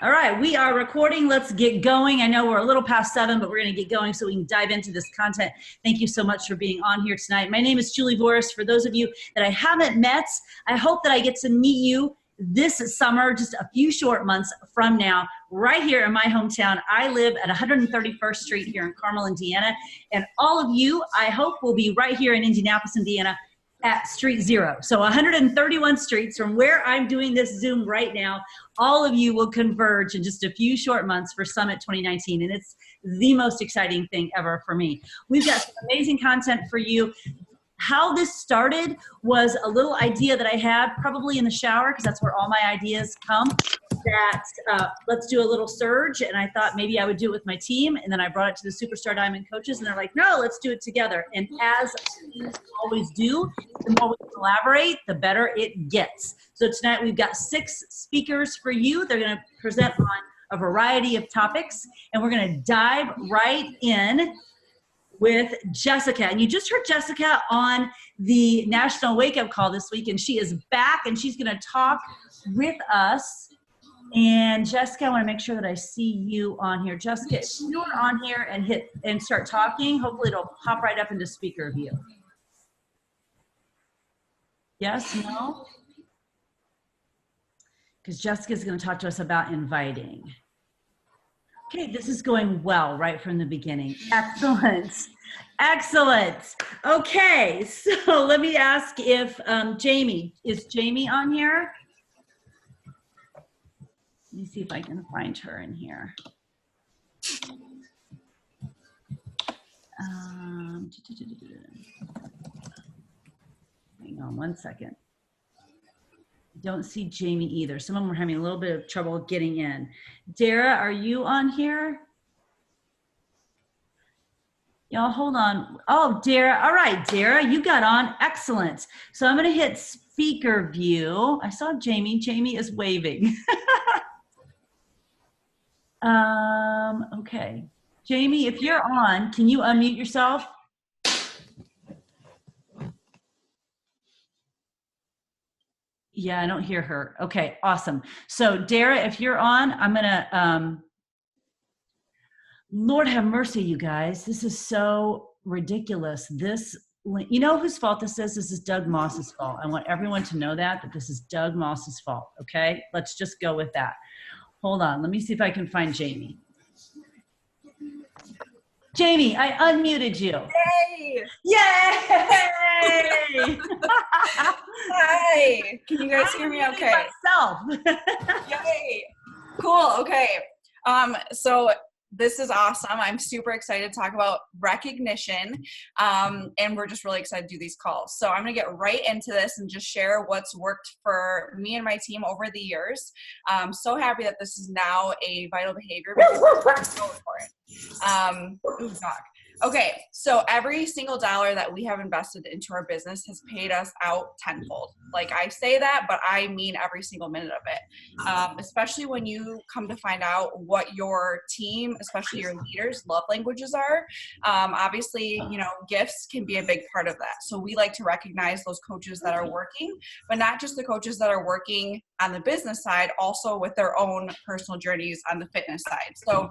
All right, we are recording. Let's get going. I know we're a little past 7, but we're going to get going so we can dive into this content. Thank you so much for being on here tonight. My name is Julie Voris. For those of you that I haven't met, I hope that I get to meet you this summer, just a few short months from now, right here in my hometown. I live at 131st Street here in Carmel, Indiana, and all of you, I hope, will be right here in Indianapolis, Indiana, at Street Zero. So 131 streets from where I'm doing this Zoom right now, all of you will converge in just a few short months for Summit 2019. And it's the most exciting thing ever for me. We've got some amazing content for you. How this started was a little idea that I had probably in the shower, because that's where all my ideas come, that let's do a little surge. And I thought maybe I would do it with my team. And then I brought it to the SuperStar Diamond coaches and they're like, no, let's do it together. And as teams always do, the more we collaborate, the better it gets. So tonight we've got 6 speakers for you. They're going to present on a variety of topics, and we're going to dive right in with Jessica. And you just heard Jessica on the National Wake Up Call this week, and she is back and she's gonna talk with us. And Jessica, I wanna make sure that I see you on here. Jessica, if you're on here and start talking, hopefully it'll pop right up into speaker view. Yes, no? Because Jessica's gonna talk to us about inviting. Okay, this is going well right from the beginning. Excellent. Excellent. Okay, so let me ask if Jamie, is Jamie on here? Let me see if I can find her in here. Hang on one second. Don't see Jamie either. Some of them are having a little bit of trouble getting in. Dara, are you on here? Y'all hold on. Oh, Dara. All right, Dara, you got on. Excellent. So I'm going to hit speaker view. I saw Jamie. Jamie is waving. Okay. Jamie, if you're on, can you unmute yourself? Yeah, I don't hear her. Okay, awesome. So Dara, if you're on, I'm gonna, Lord have mercy, you guys. This is so ridiculous. You know whose fault this is? This is Doug Moss's fault. I want everyone to know that this is Doug Moss's fault, okay? Let's just go with that. Hold on, let me see if I can find Jamie. Jamie, I unmuted you. Yay! Yay! Hi! Can you guys hear me okay? Myself. Yay! Cool, okay. So this is awesome. I'm super excited to talk about recognition, and we're just really excited to do these calls. So I'm gonna get right into this and just share what's worked for me and my team over the years. I'm so happy that this is now a vital behavior because it's so important. Ooh, dog. Okay, so every single dollar that we have invested into our business has paid us out tenfold. Like I say that, but I mean every single minute of it. Especially when you come to find out what your team, especially your leaders, love languages are. Obviously, you know, gifts can be a big part of that. So we like to recognize those coaches that are working, but not just the coaches that are working on the business side, also with their own personal journeys on the fitness side. So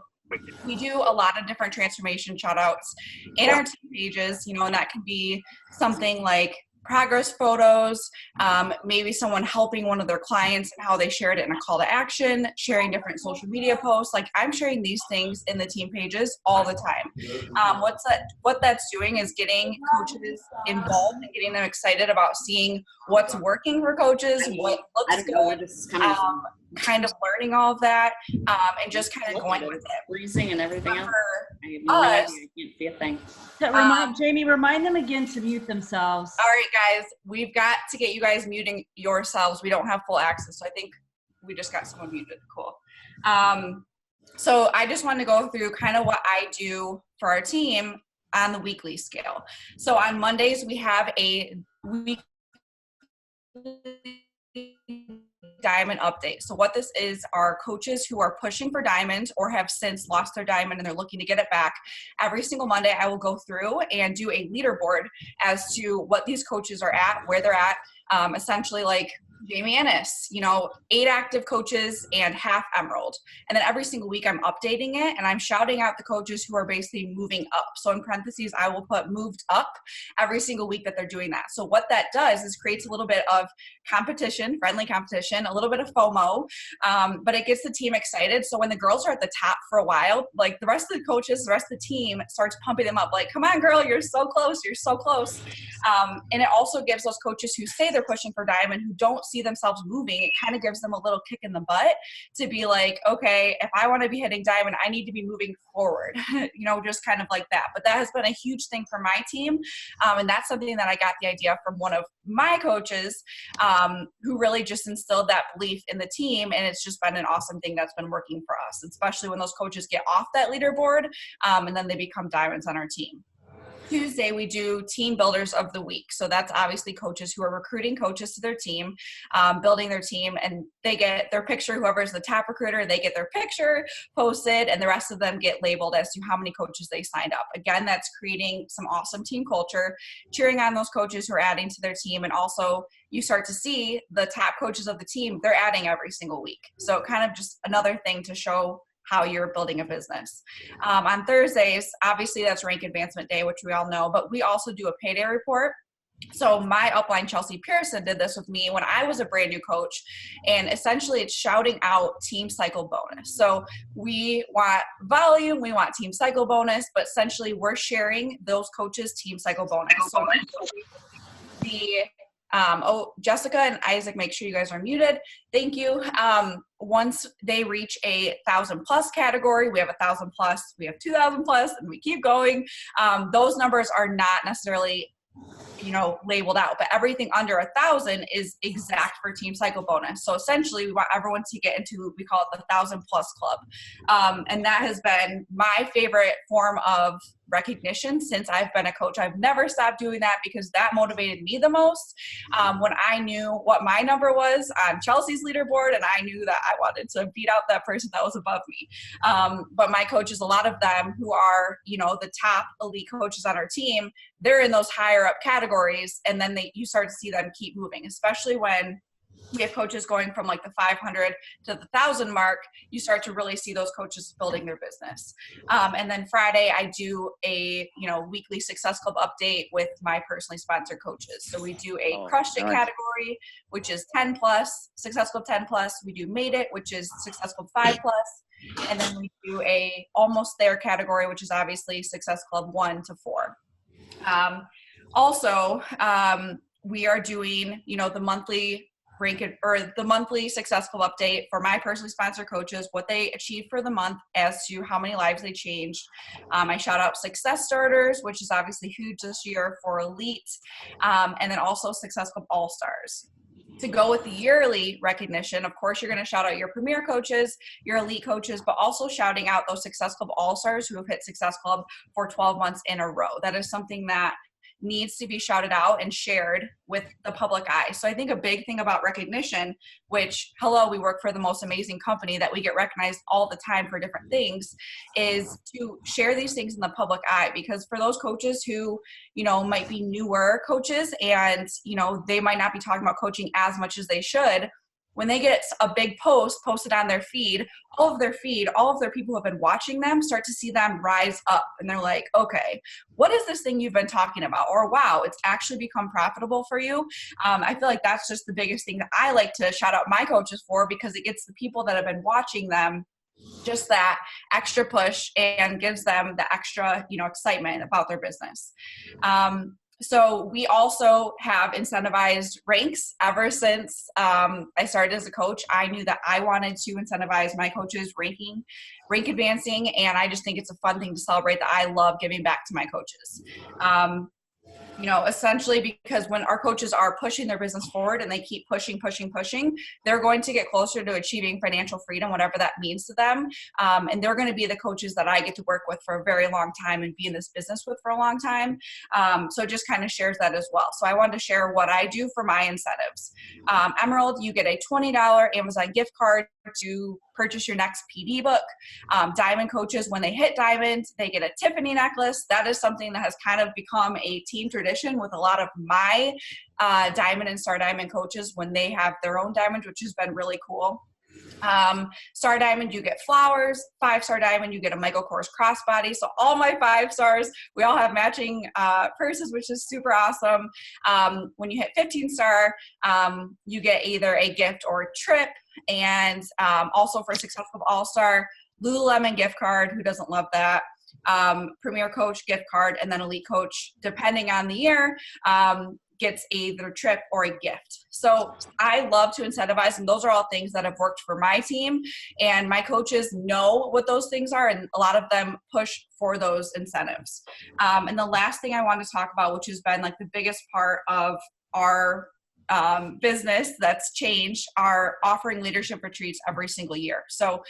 we do a lot of different transformation shout outs in our team pages, you know, and that can be something like progress photos, maybe someone helping one of their clients and how they shared it in a call to action, sharing different social media posts. Like I'm sharing these things in the team pages all the time. What that's doing is getting coaches involved and getting them excited about seeing what's working for coaches, what looks good, kind of learning all of that, and just kind of going with it. Freezing and everything else. I have no idea. I can't see a thing. Jamie, remind them again to mute themselves. All right, guys, we've got to get you guys muting yourselves. We don't have full access, so I think we just got someone muted. Cool. So I just wanted to go through kind of what I do for our team on the weekly scale. So on Mondays, we have a weekly diamond update. So what this is are coaches who are pushing for diamonds or have since lost their diamond and they're looking to get it back. Every single Monday, I will go through and do a leaderboard as to what these coaches are at, where they're at, essentially like Jamie Ennis, 8 active coaches and half Emerald. And then every single week I'm updating it and I'm shouting out the coaches who are basically moving up. So in parentheses, I will put moved up every single week that they're doing that. So what that does is creates a little bit of competition, friendly competition, a little bit of FOMO, but it gets the team excited. So when the girls are at the top for a while, like the rest of the coaches, the rest of the team starts pumping them up like, come on, girl, you're so close. You're so close. And it also gives those coaches who say they're pushing for diamond, who don't see themselves moving, it kind of gives them a little kick in the butt to be like, okay, if I want to be hitting diamond, I need to be moving forward, just kind of like that. But that has been a huge thing for my team. And that's something that I got the idea from one of my coaches who really just instilled that belief in the team. And it's just been an awesome thing that's been working for us, especially when those coaches get off that leaderboard and then they become diamonds on our team. Tuesday, we do team builders of the week. So that's obviously coaches who are recruiting coaches to their team, building their team, and they get their picture, whoever's the top recruiter, they get their picture posted, and the rest of them get labeled as to how many coaches they signed up. Again, that's creating some awesome team culture, cheering on those coaches who are adding to their team, and also you start to see the top coaches of the team, they're adding every single week. So kind of just another thing to show how you're building a business. On Thursdays, obviously that's rank advancement day, which we all know, but we also do a payday report. So my upline, Chelsea Pearson, did this with me when I was a brand new coach, and essentially it's shouting out team cycle bonus. So we want volume, we want team cycle bonus, but essentially we're sharing those coaches' team cycle bonus. So Jessica and Isaac, make sure you guys are muted. Thank you. Once they reach a 1,000+ category, we have 1,000+, we have 2,000+, and we keep going. Those numbers are not necessarily labeled out, but everything under 1,000 is exact for team cycle bonus. So essentially we want everyone to get into, we call it the 1,000+ club. And that has been my favorite form of recognition since I've been a coach. I've never stopped doing that because that motivated me the most. When I knew what my number was on Chelsea's leaderboard, and I knew that I wanted to beat out that person that was above me. But my coaches, a lot of them who are, the top elite coaches on our team, they're in those higher up categories. And then you start to see them keep moving, especially when we have coaches going from like the 500 to the 1,000 mark. You start to really see those coaches building their business. And then Friday, I do a weekly Success Club update with my personally sponsored coaches. So we do a Crushed It category, which is 10+, Success Club 10+. We do Made It, which is Success Club 5+. And then we do a Almost There category, which is obviously Success Club 1 to 4. Also, we are doing, the monthly the monthly Success Club update for my personally sponsored coaches, what they achieved for the month as to how many lives they changed. I shout out Success Starters, which is obviously huge this year for elite, and then also Success Club All-Stars. To go with the yearly recognition, of course, you're going to shout out your premier coaches, your elite coaches, but also shouting out those Success Club All-Stars who have hit Success Club for 12 months in a row. That is something that needs to be shouted out and shared with the public eye. So I think a big thing about recognition, which, we work for the most amazing company that we get recognized all the time for different things, is to share these things in the public eye. Because for those coaches who, might be newer coaches and, they might not be talking about coaching as much as they should, when they get a big post posted on their feed, all of their people who have been watching them start to see them rise up. And they're like, okay, what is this thing you've been talking about? Or, wow, it's actually become profitable for you. I feel like that's just the biggest thing that I like to shout out my coaches for, because it gets the people that have been watching them just that extra push and gives them the extra, excitement about their business. So we also have incentivized ranks. Ever since I started as a coach, I knew that I wanted to incentivize my coaches rank advancing, and I just think it's a fun thing to celebrate that I love giving back to my coaches. Essentially because when our coaches are pushing their business forward and they keep pushing, they're going to get closer to achieving financial freedom, whatever that means to them. And they're going to be the coaches that I get to work with for a very long time and be in this business with for a long time. So it just kind of shares that as well. So I wanted to share what I do for my incentives. Emerald, you get a $20 Amazon gift card to purchase your next PD book. Diamond coaches, when they hit diamond, they get a Tiffany necklace. That is something that has kind of become a team tradition with a lot of my diamond and star diamond coaches when they have their own diamond, which has been really cool. Star diamond, you get flowers. 5-star diamond, you get a Michael Kors crossbody. So all my 5 stars, we all have matching purses, which is super awesome. When you hit 15-star, you get either a gift or a trip. And also for successful all-star, Lululemon gift card. Who doesn't love that? Premier coach gift card, and then elite coach, depending on the year, gets either a trip or a gift. So I love to incentivize, and those are all things that have worked for my team, and my coaches know what those things are, and a lot of them push for those incentives. And the last thing I want to talk about, which has been like the biggest part of our business that's changed, are offering leadership retreats every single year. So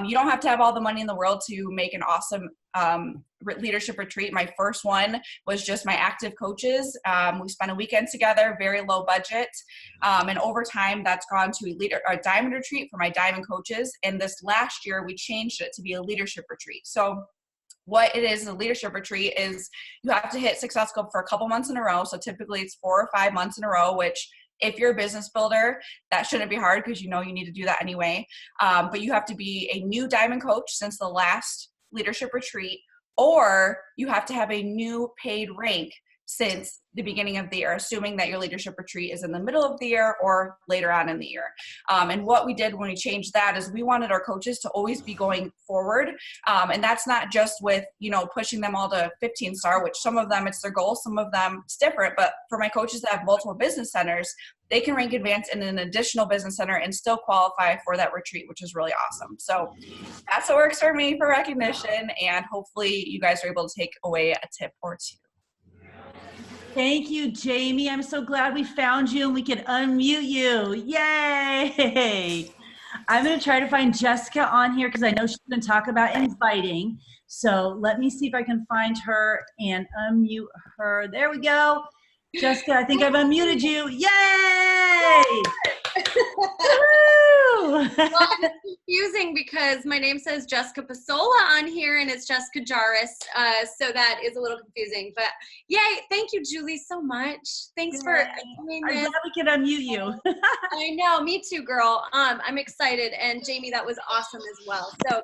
you don't have to have all the money in the world to make an awesome leadership retreat. My first one was just my active coaches. We spent a weekend together, very low budget. And over time, that's gone to a diamond retreat for my diamond coaches. And this last year, we changed it to be a leadership retreat. So what it is, a leadership retreat, is you have to hit Success Club for a couple months in a row. So typically it's 4 or 5 months in a row, which if you're a business builder, that shouldn't be hard because you know you need to do that anyway. But you have to be a new diamond coach since the last leadership retreat, or you have to have a new paid rank since the beginning of the year, assuming that your leadership retreat is in the middle of the year or later on in the year. And what we did when we changed that is we wanted our coaches to always be going forward. And that's not just with, pushing them all to 15-star, which some of them it's their goal, some of them it's different. But for my coaches that have multiple business centers, they can rank advanced in an additional business center and still qualify for that retreat, which is really awesome. So that's what works for me for recognition. And hopefully you guys are able to take away a tip or two. Thank you, Jamie. I'm so glad we found you and we can unmute you. Yay! I'm going to try to find Jessica on here because I know she's going to talk about inviting. So let me see if I can find her and unmute her. There we go. Jessica, I think I've unmuted you. Yay! Well, it's confusing because my name says Jessica Pasola on here and it's Jessica Jarvis, so that is a little confusing. But yay, thank you, Julie, so much. Thanks for doing this. I'm glad we can unmute you. I know, me too, girl. I'm excited, and Jamie, that was awesome as well. So,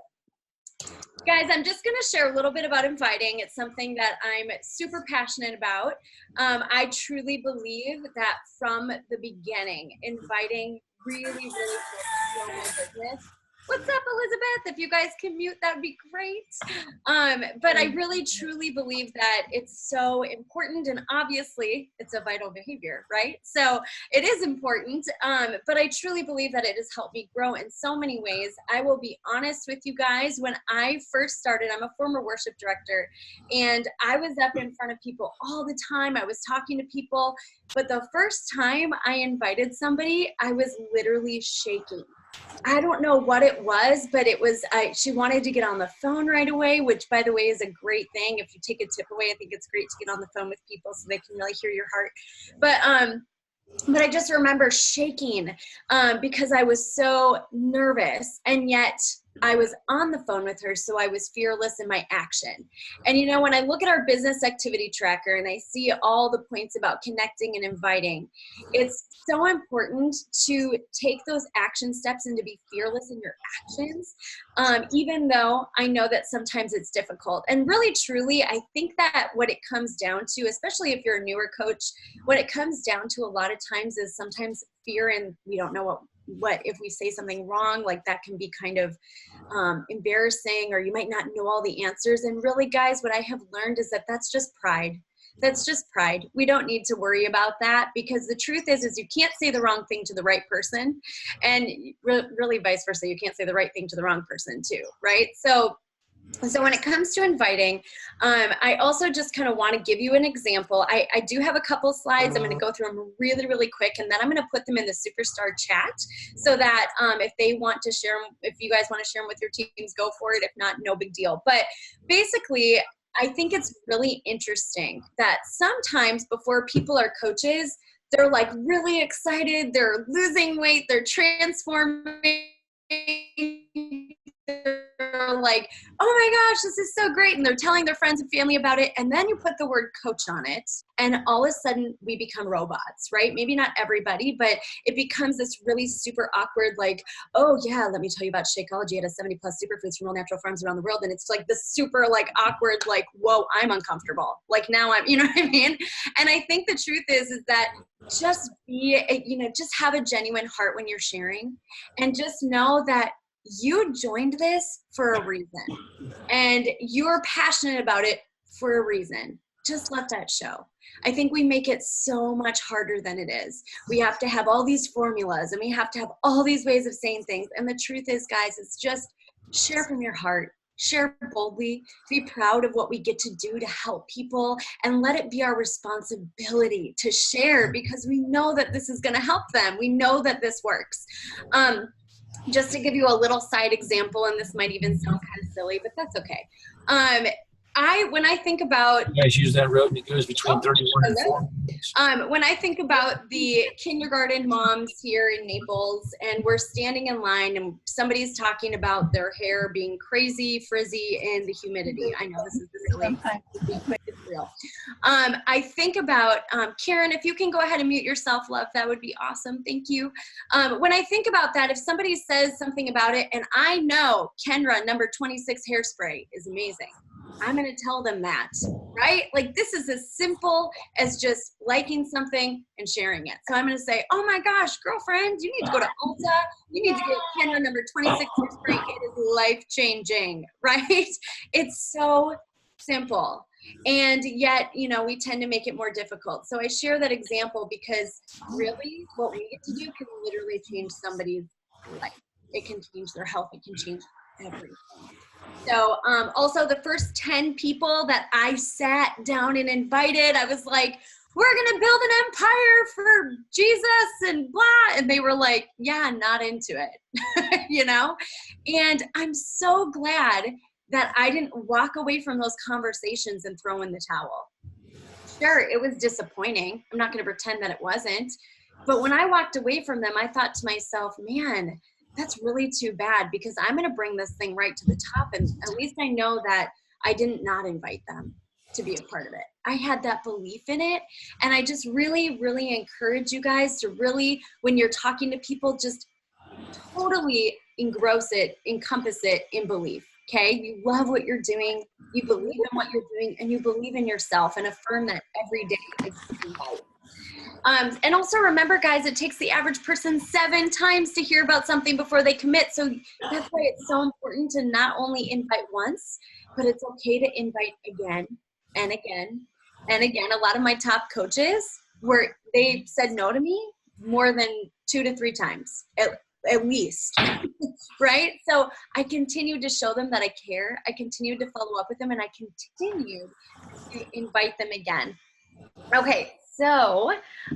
guys, I'm just going to share a little bit about inviting. It's something that I'm super passionate about. I truly believe that from the beginning, inviting really helps grow my business. What's up, Elizabeth? If you guys can mute, that would be great. But I really, truly believe that it's so important, and obviously it's a vital behavior, right? So it is important, but I truly believe that it has helped me grow in so many ways. I will be honest with you guys. When I first started, I'm a former worship director, and I was up in front of people all the time. I was talking to people, but the first time I invited somebody, I was literally shaking. I don't know what it was, but it was, she wanted to get on the phone right away, which, by the way, is a great thing. If you take a tip away, I think it's great to get on the phone with people so they can really hear your heart. But I just remember shaking because I was so nervous, and yet I was on the phone with her, so I was fearless in my action. And when I look at our business activity tracker and I see all the points about connecting and inviting, it's so important to take those action steps and to be fearless in your actions, even though I know that sometimes it's difficult. And really, truly, I think that what it comes down to, especially if you're a newer coach, what it comes down to a lot of times is sometimes fear, and we don't know what if we say something wrong, like that can be kind of embarrassing, or you might not know all the answers. And really, guys, what I have learned is that that's just pride. That's just pride. We don't need to worry about that, because the truth is you can't say the wrong thing to the right person, and really vice versa. You can't say the right thing to the wrong person too, right? So when it comes to inviting, I also just kind of want to give you an example. I do have a couple slides. I'm going to go through them really, really quick, and then I'm going to put them in the SuperStar chat so that if they want to share them, if you guys want to share them with your teams, go for it. If not, no big deal. But basically, I think it's really interesting that sometimes before people are coaches, they're like really excited, they're losing weight, they're transforming, they're like, oh my gosh, this is so great. And they're telling their friends and family about it. And then you put the word coach on it. And all of a sudden we become robots, right? Maybe not everybody, but it becomes this really super awkward, like, oh yeah, let me tell you about Shakeology at a 70+ superfoods from all natural farms around the world. And it's like this super like awkward, like, whoa, I'm uncomfortable. Like now I'm, you know what I mean? And I think the truth is that just be, just have a genuine heart when you're sharing, and just know that you joined this for a reason and you're passionate about it for a reason. Just let that show. I think we make it so much harder than it is. We have to have all these formulas and we have to have all these ways of saying things. And the truth is, guys, it's just share from your heart. Share boldly, be proud of what we get to do to help people, and let it be our responsibility to share, because we know that this is going to help them. We know that this works. Just to give you a little side example, and this might even sound kind of silly, but that's okay. When I think about, You guys use that road and it goes between 31 and 4. when I think about the kindergarten moms here in Naples, and we're standing in line and somebody's talking about their hair being crazy, frizzy, and the humidity. I know this is silly. It's real. I think about, Karen, if you can go ahead and mute yourself, love, that would be awesome. Thank you. When I think about that, if somebody says something about it, and I know Kendra number 26 hairspray is amazing, I'm going to tell them that, right? Like, this is as simple as just liking something and sharing it. So I'm going to say, oh my gosh, girlfriend, you need to go to Ulta. You need to get Kendra number 26 hairspray. It is life-changing, right? It's so simple. And yet, we tend to make it more difficult. So I share that example because really what we get to do can literally change somebody's life. It can change their health. It can change everything. So also the first 10 people that I sat down and invited, I was like, we're going to build an empire for Jesus and blah. And they were like, yeah, not into it, And I'm so glad that I didn't walk away from those conversations and throw in the towel. Sure, it was disappointing. I'm not going to pretend that it wasn't. But when I walked away from them, I thought to myself, man, that's really too bad, because I'm going to bring this thing right to the top. And at least I know that I didn't not invite them to be a part of it. I had that belief in it. And I just really, really encourage you guys to really, when you're talking to people, just totally engross it, encompass it in belief. Okay. You love what you're doing. You believe in what you're doing, and you believe in yourself, and affirm that every day. And also remember, guys, it takes the average person 7 times to hear about something before they commit. So that's why it's so important to not only invite once, but it's okay to invite again and again and again. A lot of my top coaches they said no to me more than 2 to 3 times at least, right? So I continued to show them that I care. I continued to follow up with them, and I continued to invite them again. Okay, so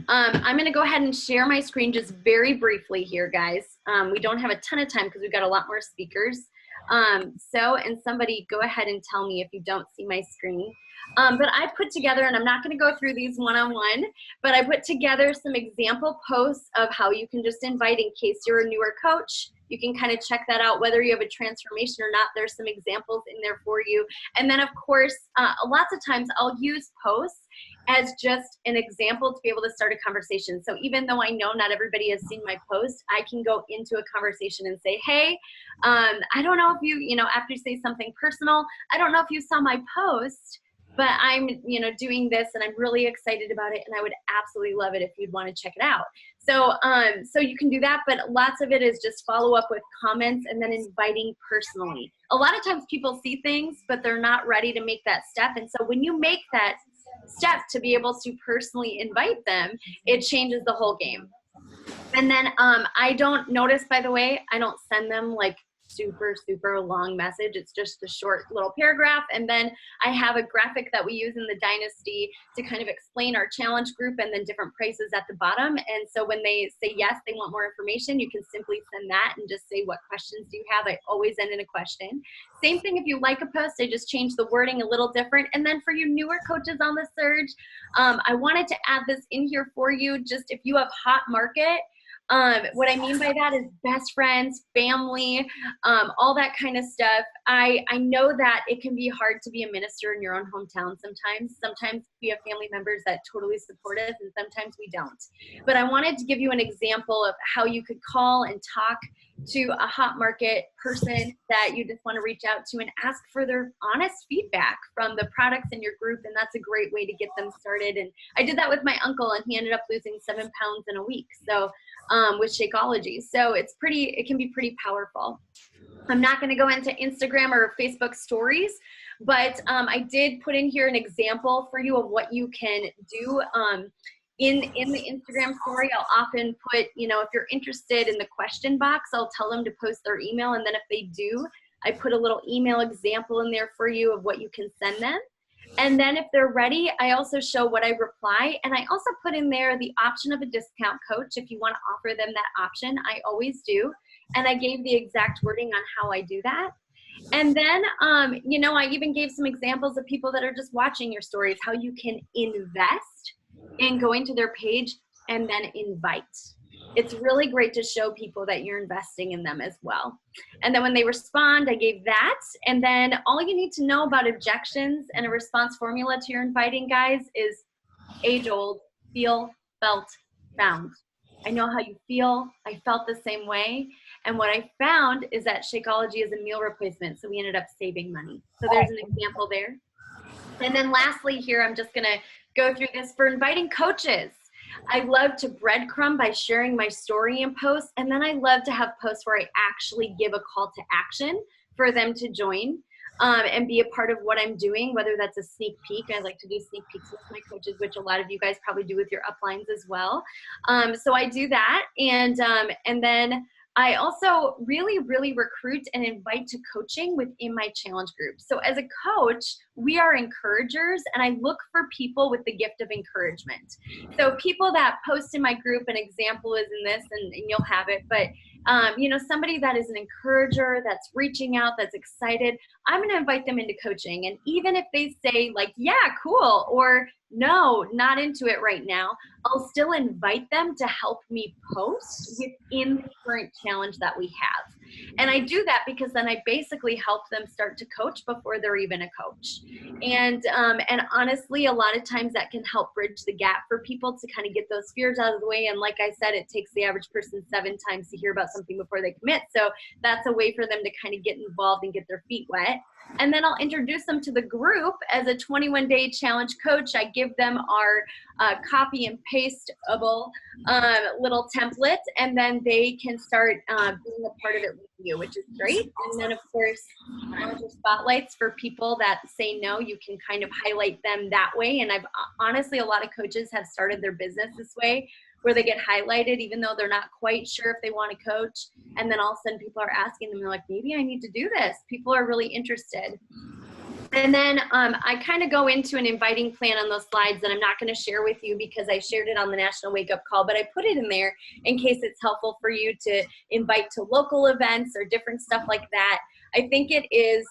I'm going to go ahead and share my screen just very briefly here, guys. We don't have a ton of time because we've got a lot more speakers. And somebody go ahead and tell me if you don't see my screen. But I put together, and I'm not going to go through these one-on-one, but I put together some example posts of how you can just invite in case you're a newer coach. You can kind of check that out, whether you have a transformation or not. There's some examples in there for you. And then, of course, lots of times I'll use posts as just an example to be able to start a conversation. So even though I know not everybody has seen my post, I can go into a conversation and say, hey, I don't know if you, after you say something personal, I don't know if you saw my post, but I'm, doing this and I'm really excited about it, and I would absolutely love it if you'd want to check it out. So, so you can do that, but lots of it is just follow up with comments and then inviting personally. A lot of times people see things, but they're not ready to make that step. And so when you make that step to be able to personally invite them, it changes the whole game. And then I don't notice, by the way, I don't send them like super long message. It's just a short little paragraph. And then I have a graphic that we use in the Dynasty to kind of explain our challenge group and then different prices at the bottom. And so when they say yes, they want more information, you can simply send that and just say, what questions do you have? I always end in a question. Same thing if you like a post, I just change the wording a little different. And then for you newer coaches on the surge, I wanted to add this in here for you. Just if you have hot market, What I mean by that is best friends, family, all that kind of stuff. I know that it can be hard to be a minister in your own hometown sometimes. Sometimes we have family members that totally support us, and sometimes we don't. But I wanted to give you an example of how you could call and talk to a hot market person that you just want to reach out to and ask for their honest feedback from the products in your group. And that's a great way to get them started. And I did that with my uncle, and he ended up losing 7 pounds in a week. So with Shakeology. So it can be pretty powerful. I'm not going to go into Instagram or Facebook stories, but I did put in here an example for you of what you can do. In the Instagram story, I'll often put, if you're interested in the question box, I'll tell them to post their email. And then if they do, I put a little email example in there for you of what you can send them. And then if they're ready, I also show what I reply. And I also put in there the option of a discount coach. If you want to offer them that option, I always do. And I gave the exact wording on how I do that. And then, I even gave some examples of people that are just watching your stories, how you can invest in going to their page and then invite. It's really great to show people that you're investing in them as well. And then when they respond, I gave that. And then all you need to know about objections and a response formula to your inviting, guys, is age old: feel, felt, found. I know how you feel. I felt the same way. And what I found is that Shakeology is a meal replacement. So we ended up saving money. So there's an example there. And then lastly here, I'm just going to go through this for inviting coaches. I love to breadcrumb by sharing my story in posts. And then I love to have posts where I actually give a call to action for them to join and be a part of what I'm doing, whether that's a sneak peek. I like to do sneak peeks with my coaches, which a lot of you guys probably do with your uplines as well. So I do that. And then I also really, really recruit and invite to coaching within my challenge group. So as a coach, we are encouragers, and I look for people with the gift of encouragement. So people that post in my group, an example is in this, and you'll have it, but somebody that is an encourager, that's reaching out, that's excited, I'm going to invite them into coaching. And even if they say like, yeah, cool, or no, not into it right now, I'll still invite them to help me post within the current challenge that we have. And I do that because then I basically help them start to coach before they're even a coach. And honestly, a lot of times that can help bridge the gap for people to kind of get those fears out of the way. And like I said, it takes the average person 7 times to hear about something before they commit. So that's a way for them to kind of get involved and get their feet wet. And then I'll introduce them to the group as a 21-day challenge coach. I give them our copy and pasteable little template, and then they can start being a part of it with you, which is great. And then, of course, manager spotlights for people that say no. You can kind of highlight them that way. And I've honestly, a lot of coaches have started their business this way, where they get highlighted even though they're not quite sure if they want to coach. And then all of a sudden people are asking them, they're like, maybe I need to do this. People are really interested. And then I kind of go into an inviting plan on those slides that I'm not going to share with you because I shared it on the National Wake Up Call, but I put it in there in case it's helpful for you to invite to local events or different stuff like that. I think it is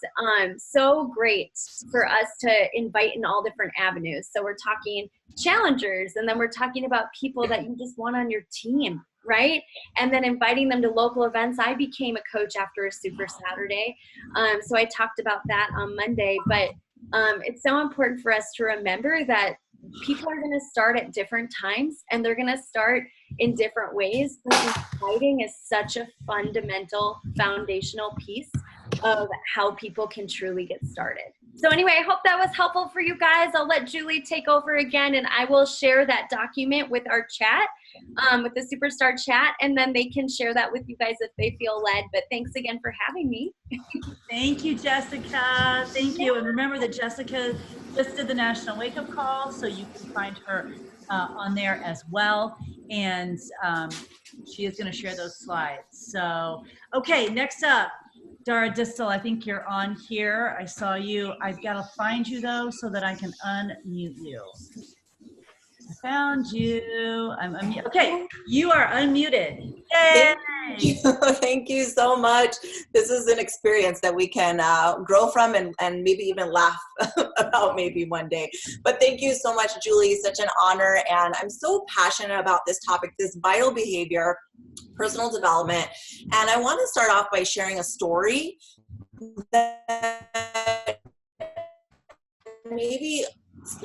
so great for us to invite in all different avenues. So we're talking challengers, and then we're talking about people that you just want on your team, right? And then inviting them to local events. I became a coach after a Super Saturday. So I talked about that on Monday, but it's so important for us to remember that people are going to start at different times and they're going to start in different ways. But inviting is such a fundamental, foundational piece of how people can truly get started. So anyway, I hope that was helpful for you guys. I'll let Julie take over again, and I will share that document with our chat, with the SuperStar chat, and then they can share that with you guys if they feel led. But thanks again for having me. Thank you, Jessica. Thank you. And remember that Jessica just did the National Wake Up Call, so you can find her on there as well. And she is going to share those slides. So, okay, next up. Dara Distel, I think you're on here. I saw you. I've got to find you though so that I can unmute you. I found you. I'm unmuted. Okay, you are unmuted. Yay! Thank you so much. This is an experience that we can grow from and maybe even laugh about maybe one day. But thank you so much, Julie. Such an honor. And I'm so passionate about this topic, this vital behavior, personal development. And I want to start off by sharing a story that maybe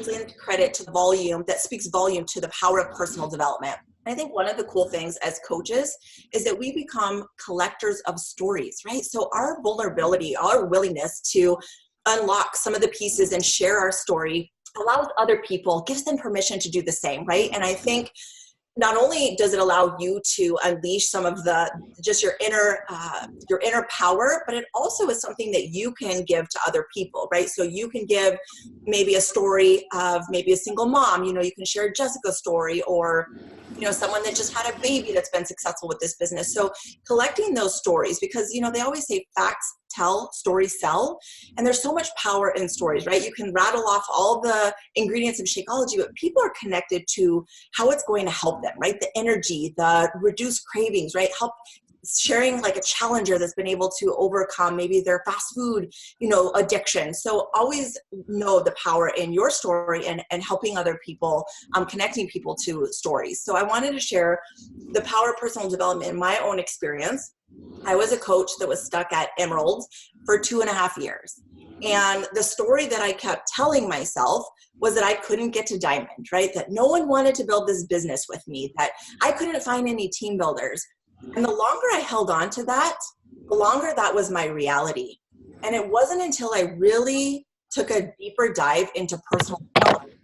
lend credit to volume, that speaks volume to the power of personal development. I think one of the cool things as coaches is that we become collectors of stories, right? So our vulnerability, our willingness to unlock some of the pieces and share our story allows other people, gives them permission to do the same, right? And I think not only does it allow you to unleash some of the, just your inner power, but it also is something that you can give to other people, right? So you can give maybe a story of maybe a single mom, you can share Jessica's story, or someone that just had a baby that's been successful with this business. So collecting those stories, because, they always say facts tell, stories sell. And there's so much power in stories, right? You can rattle off all the ingredients of Shakeology, but people are connected to how it's going to help them, right? The energy, the reduced cravings, right? Help sharing like a challenger that's been able to overcome maybe their fast food, addiction. So always know the power in your story and helping other people, connecting people to stories. So I wanted to share the power of personal development in my own experience. I was a coach that was stuck at Emerald for 2.5 years. And the story that I kept telling myself was that I couldn't get to Diamond, right? That no one wanted to build this business with me, that I couldn't find any team builders. And the longer I held on to that, the longer that was my reality. And it wasn't until I really took a deeper dive into personal development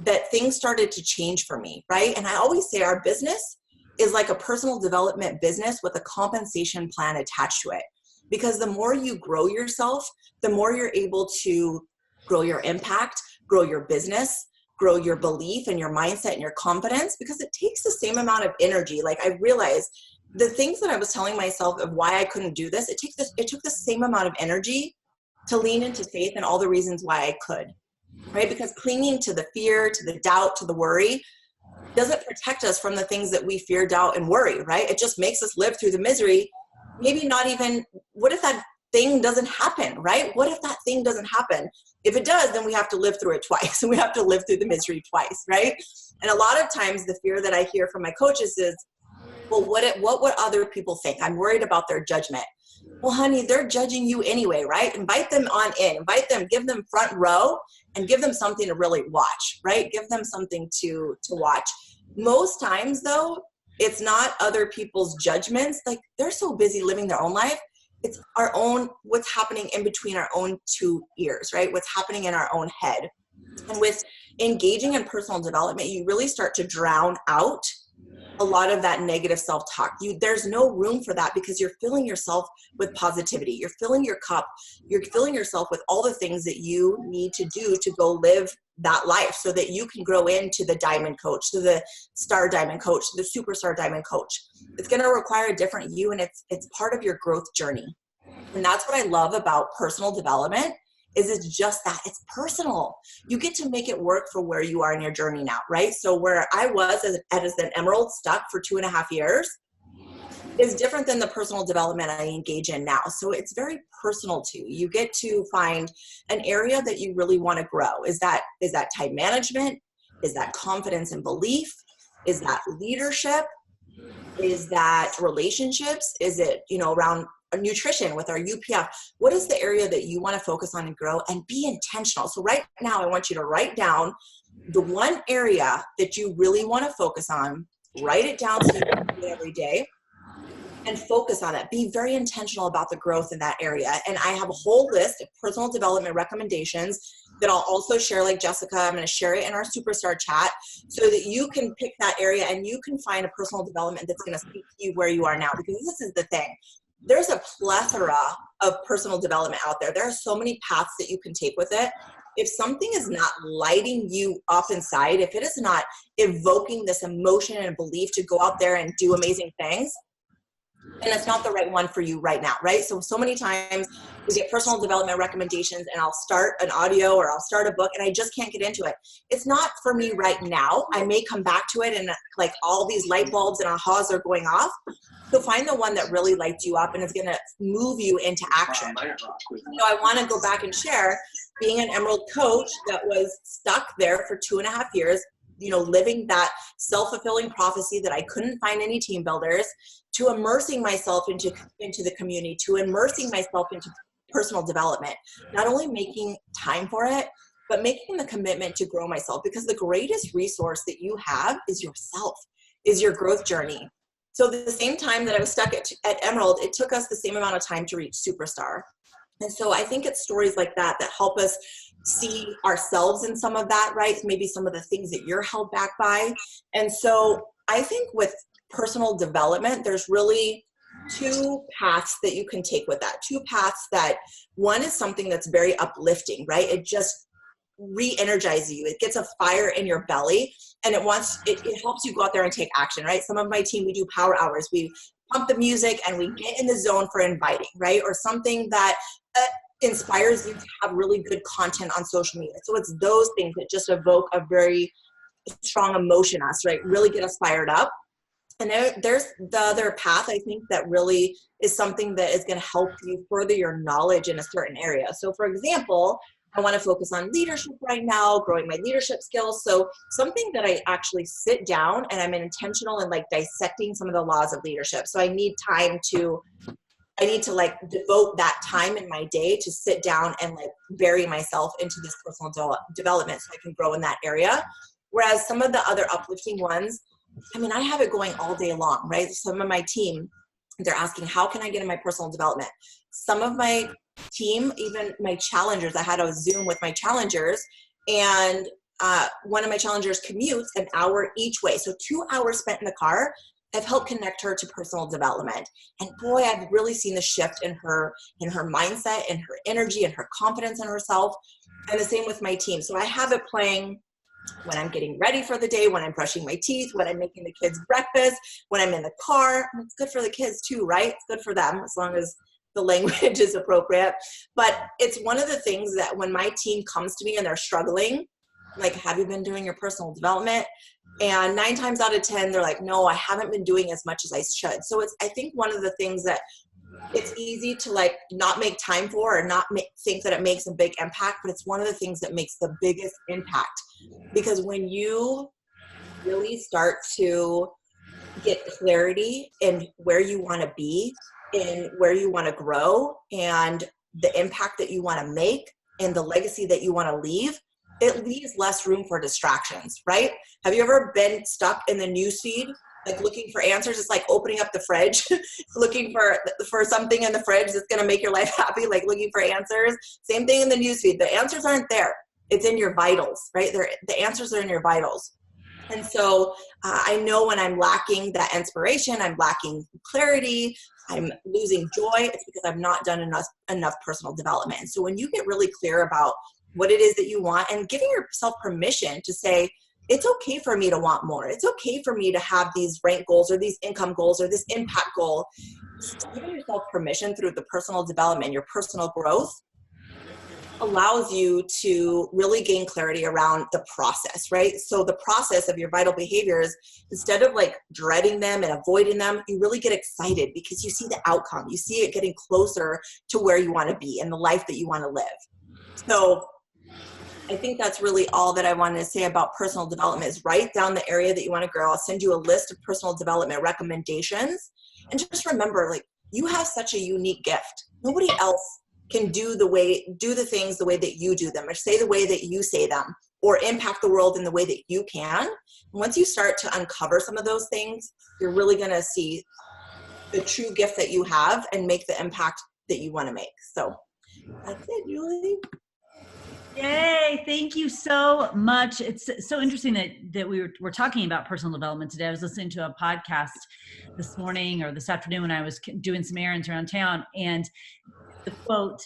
that things started to change for me, right? And I always say our business is like a personal development business with a compensation plan attached to it. Because the more you grow yourself, the more you're able to grow your impact, grow your business, grow your belief and your mindset and your confidence, because it takes the same amount of energy. Like I realized the things that I was telling myself of why I couldn't do this, it took the same amount of energy to lean into faith and all the reasons why I could, right? Because clinging to the fear, to the doubt, to the worry doesn't protect us from the things that we fear, doubt, and worry, right? It just makes us live through the misery. Maybe not even, what if that thing doesn't happen, right? What if that thing doesn't happen? If it does, then we have to live through it twice, and we have to live through the misery twice, right? And a lot of times the fear that I hear from my coaches is, well, what would other people think? I'm worried about their judgment. Well, honey, they're judging you anyway, right? Invite them on in, invite them, give them front row, and give them something to really watch, right? Give them something to watch. Most times though, it's not other people's judgments. Like they're so busy living their own life. It's our own, what's happening in between our own two ears, right? What's happening in our own head. And with engaging in personal development, you really start to drown out a lot of that negative self-talk. There's no room for that because you're filling yourself with positivity. You're filling your cup. You're filling yourself with all the things that you need to do to go live that life so that you can grow into the diamond coach, to the star diamond coach, to the superstar diamond coach. It's going to require a different you, and it's part of your growth journey. And that's what I love about personal development is it's just that it's personal. You get to make it work for where you are in your journey now, right? So where I was as an emerald stuck for 2.5 years is different than the personal development I engage in now. So it's very personal to you. You get to find an area that you really want to grow. Is that time management? Is that confidence and belief? Is that leadership? Is that relationships? Is it, around nutrition with our UPF? What is the area that you want to focus on and grow, and be intentional? So right now I want you to write down the one area that you really want to focus on. Write it down so you can do it every day and focus on it. Be very intentional about the growth in that area. And I have a whole list of personal development recommendations that I'll also share, like Jessica. I'm going to share it in our SuperStar chat so that you can pick that area and you can find a personal development that's going to speak to you where you are now. Because this is the thing. There's a plethora of personal development out there. There are so many paths that you can take with it. If something is not lighting you up inside, if it is not evoking this emotion and belief to go out there and do amazing things, and it's not the right one for you right now, right? So many times we get personal development recommendations and I'll start an audio or I'll start a book and I just can't get into it. It's not for me right now. I may come back to it and like all these light bulbs and ahas are going off. So find the one that really lights you up and is gonna move you into action. So I wanna go back and share being an Emerald coach that was stuck there for 2.5 years, you know, living that self-fulfilling prophecy that I couldn't find any team builders, to immersing myself into the community, to immersing myself into personal development, not only making time for it, but making the commitment to grow myself, because the greatest resource that you have is yourself, is your growth journey. So the same time that I was stuck at Emerald, it took us the same amount of time to reach SuperStar. And so I think it's stories like that that help us see ourselves in some of that, right? Maybe some of the things that you're held back by. And so I think with personal development, there's really 2 paths that you can take with that. 2 paths that, one is something that's very uplifting, right? It just re-energizes you. It gets a fire in your belly and it helps you go out there and take action, right? Some of my team, we do power hours. We pump the music and we get in the zone for inviting, right? Or something that inspires you to have really good content on social media. So it's those things that just evoke a very strong emotion in us, right? Really get us fired up. And there's the other path, I think, that really is something that is going to help you further your knowledge in a certain area. So for example, I want to focus on leadership right now, growing my leadership skills. So something that I actually sit down and I'm intentional in like dissecting some of the laws of leadership. So I need to like devote that time in my day to sit down and like bury myself into this personal development so I can grow in that area. Whereas some of the other uplifting ones, I mean, I have it going all day long, right? Some of my team, they're asking, how can I get in my personal development? Some of my team, even my challengers, I had a Zoom with my challengers, and one of my challengers commutes an hour each way. So 2 hours spent in the car. I've helped connect her to personal development. And boy, I've really seen the shift in her mindset and her energy and her confidence in herself. And the same with my team. So I have it playing when I'm getting ready for the day, when I'm brushing my teeth, when I'm making the kids breakfast, when I'm in the car. And it's good for the kids too, right? It's good for them as long as the language is appropriate. But it's one of the things that when my team comes to me and they're struggling, like, have you been doing your personal development? And 9 times out of 10, they're like, no, I haven't been doing as much as I should. So I think one of the things that it's easy to like not make time for or not think that it makes a big impact, but it's one of the things that makes the biggest impact. Because when you really start to get clarity in where you want to be, in where you want to grow, and the impact that you want to make, and the legacy that you want to leave, it leaves less room for distractions, right? Have you ever been stuck in the newsfeed, like looking for answers? It's like opening up the fridge, looking for something in the fridge that's going to make your life happy, like looking for answers. Same thing in the newsfeed. The answers aren't there. It's in your vitals, right? The answers are in your vitals. And so I know when I'm lacking that inspiration, I'm lacking clarity, I'm losing joy, it's because I've not done enough personal development. So when you get really clear about what it is that you want and giving yourself permission to say, it's okay for me to want more. It's okay for me to have these rank goals or these income goals or this impact goal. Giving yourself permission through the personal development, your personal growth, allows you to really gain clarity around the process, right? So the process of your vital behaviors, instead of like dreading them and avoiding them, you really get excited because you see the outcome. You see it getting closer to where you want to be and the life that you want to live. So I think that's really all that I wanted to say about personal development is write down the area that you want to grow. I'll send you a list of personal development recommendations. And just remember, like, you have such a unique gift. Nobody else can do the things the way that you do them, or say the way that you say them, or impact the world in the way that you can. Once you start to uncover some of those things, you're really going to see the true gift that you have and make the impact that you want to make. So that's it, Julie. Yay, thank you so much. It's so interesting that we're talking about personal development today. I was listening to a podcast this morning or this afternoon when I was doing some errands around town, and the quote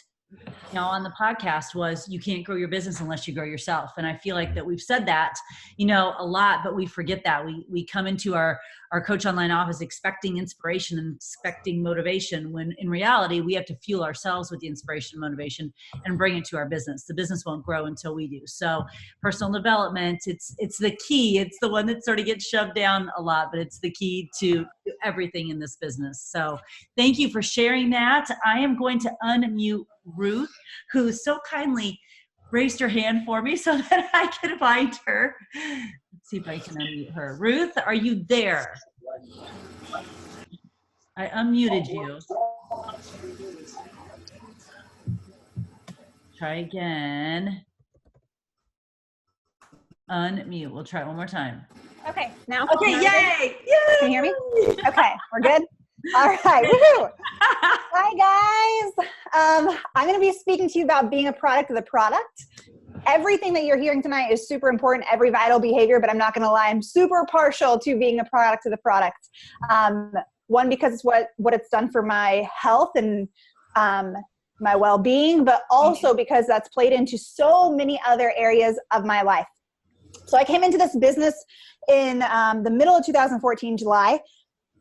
on the podcast was you can't grow your business unless you grow yourself. And I feel like that we've said that, a lot, but we forget that. We come into our Coach Online office expecting inspiration and expecting motivation, when in reality, we have to fuel ourselves with the inspiration and motivation and bring it to our business. The business won't grow until we do. So personal development, it's the key. It's the one that sort of gets shoved down a lot, but it's the key to everything in this business. So thank you for sharing that. I am going to unmute Ruth, who so kindly raised her hand for me so that I can find her. Let's see if I can unmute her. Ruth, are you there? I unmuted you. Try again. Unmute. We'll try it one more time. Okay, now. Okay, yay! Yay! Can you hear me? Okay, we're good? All right, woohoo! Hi, guys. I'm going to be speaking to you about being a product of the product. Everything that you're hearing tonight is super important, every vital behavior, but I'm not going to lie, I'm super partial to being a product of the product. One, because it's what it's done for my health and my well-being, but also because that's played into so many other areas of my life. So I came into this business in the middle of 2014, July,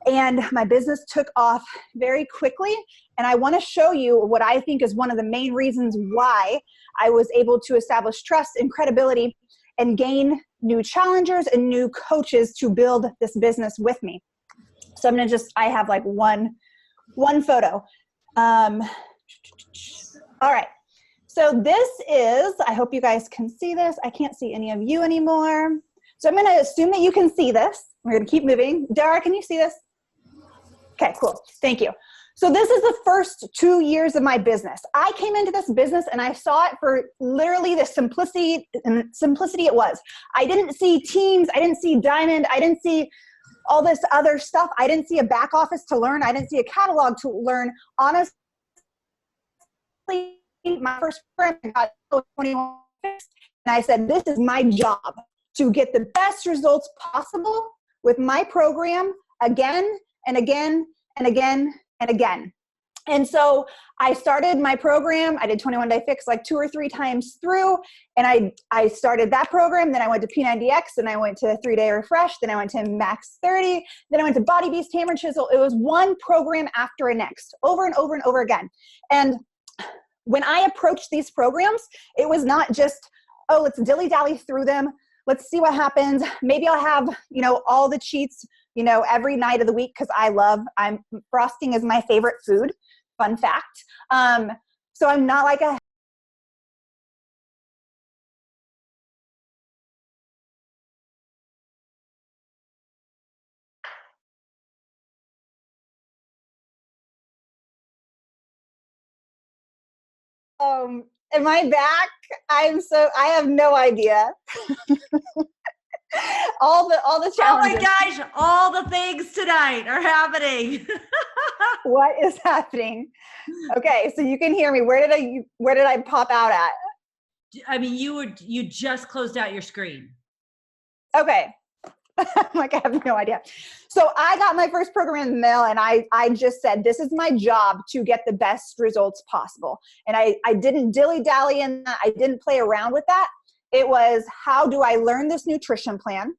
and my business took off very quickly. And I want to show you what I think is one of the main reasons why I was able to establish trust and credibility and gain new challengers and new coaches to build this business with me. So I'm going to I have like one photo. All right. So this is, I hope you guys can see this. I can't see any of you anymore. So I'm going to assume that you can see this. We're going to keep moving. Dara, can you see this? Okay, cool. Thank you. So this is the first 2 years of my business. I came into this business and I saw it for literally the simplicity it was. I didn't see teams. I didn't see Diamond. I didn't see all this other stuff. I didn't see a back office to learn. I didn't see a catalog to learn. Honestly, my first program got 21 fixed, and I said, this is my job to get the best results possible with my program again and again and again and again. And so I started my program. I did 21 Day Fix like 2 or 3 times through, and I started that program. Then I went to P90X, then I went to 3 Day Refresh, then I went to Max 30, then I went to Body Beast, Hammer Chisel. It was one program after a next, over and over and over again. And when I approached these programs, it was not just, oh, let's dilly-dally through them. Let's see what happens. Maybe I'll have, all the cheats, every night of the week, because frosting is my favorite food. Fun fact. So I'm not like a am I back? I have no idea. all the challenges. Oh my gosh, all the things tonight are happening. What is happening? Okay, so you can hear me. Where did I pop out at? I mean, you just closed out your screen. Okay. I'm like, I have no idea. So I got my first program in the mail, and I just said, this is my job to get the best results possible. And I didn't dilly-dally in that. I didn't play around with that. It was, how do I learn this nutrition plan?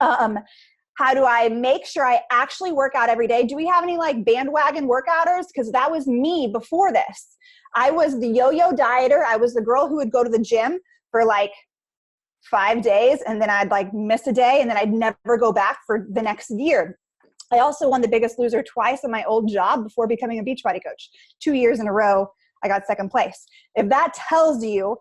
How do I make sure I actually work out every day? Do we have any like bandwagon workouters? Because that was me before this. I was the yo-yo dieter. I was the girl who would go to the gym for like 5 days, and then I'd like miss a day, and then I'd never go back for the next year. I also won the Biggest Loser twice in my old job before becoming a Beachbody coach. 2 years in a row, I got second place. If that tells you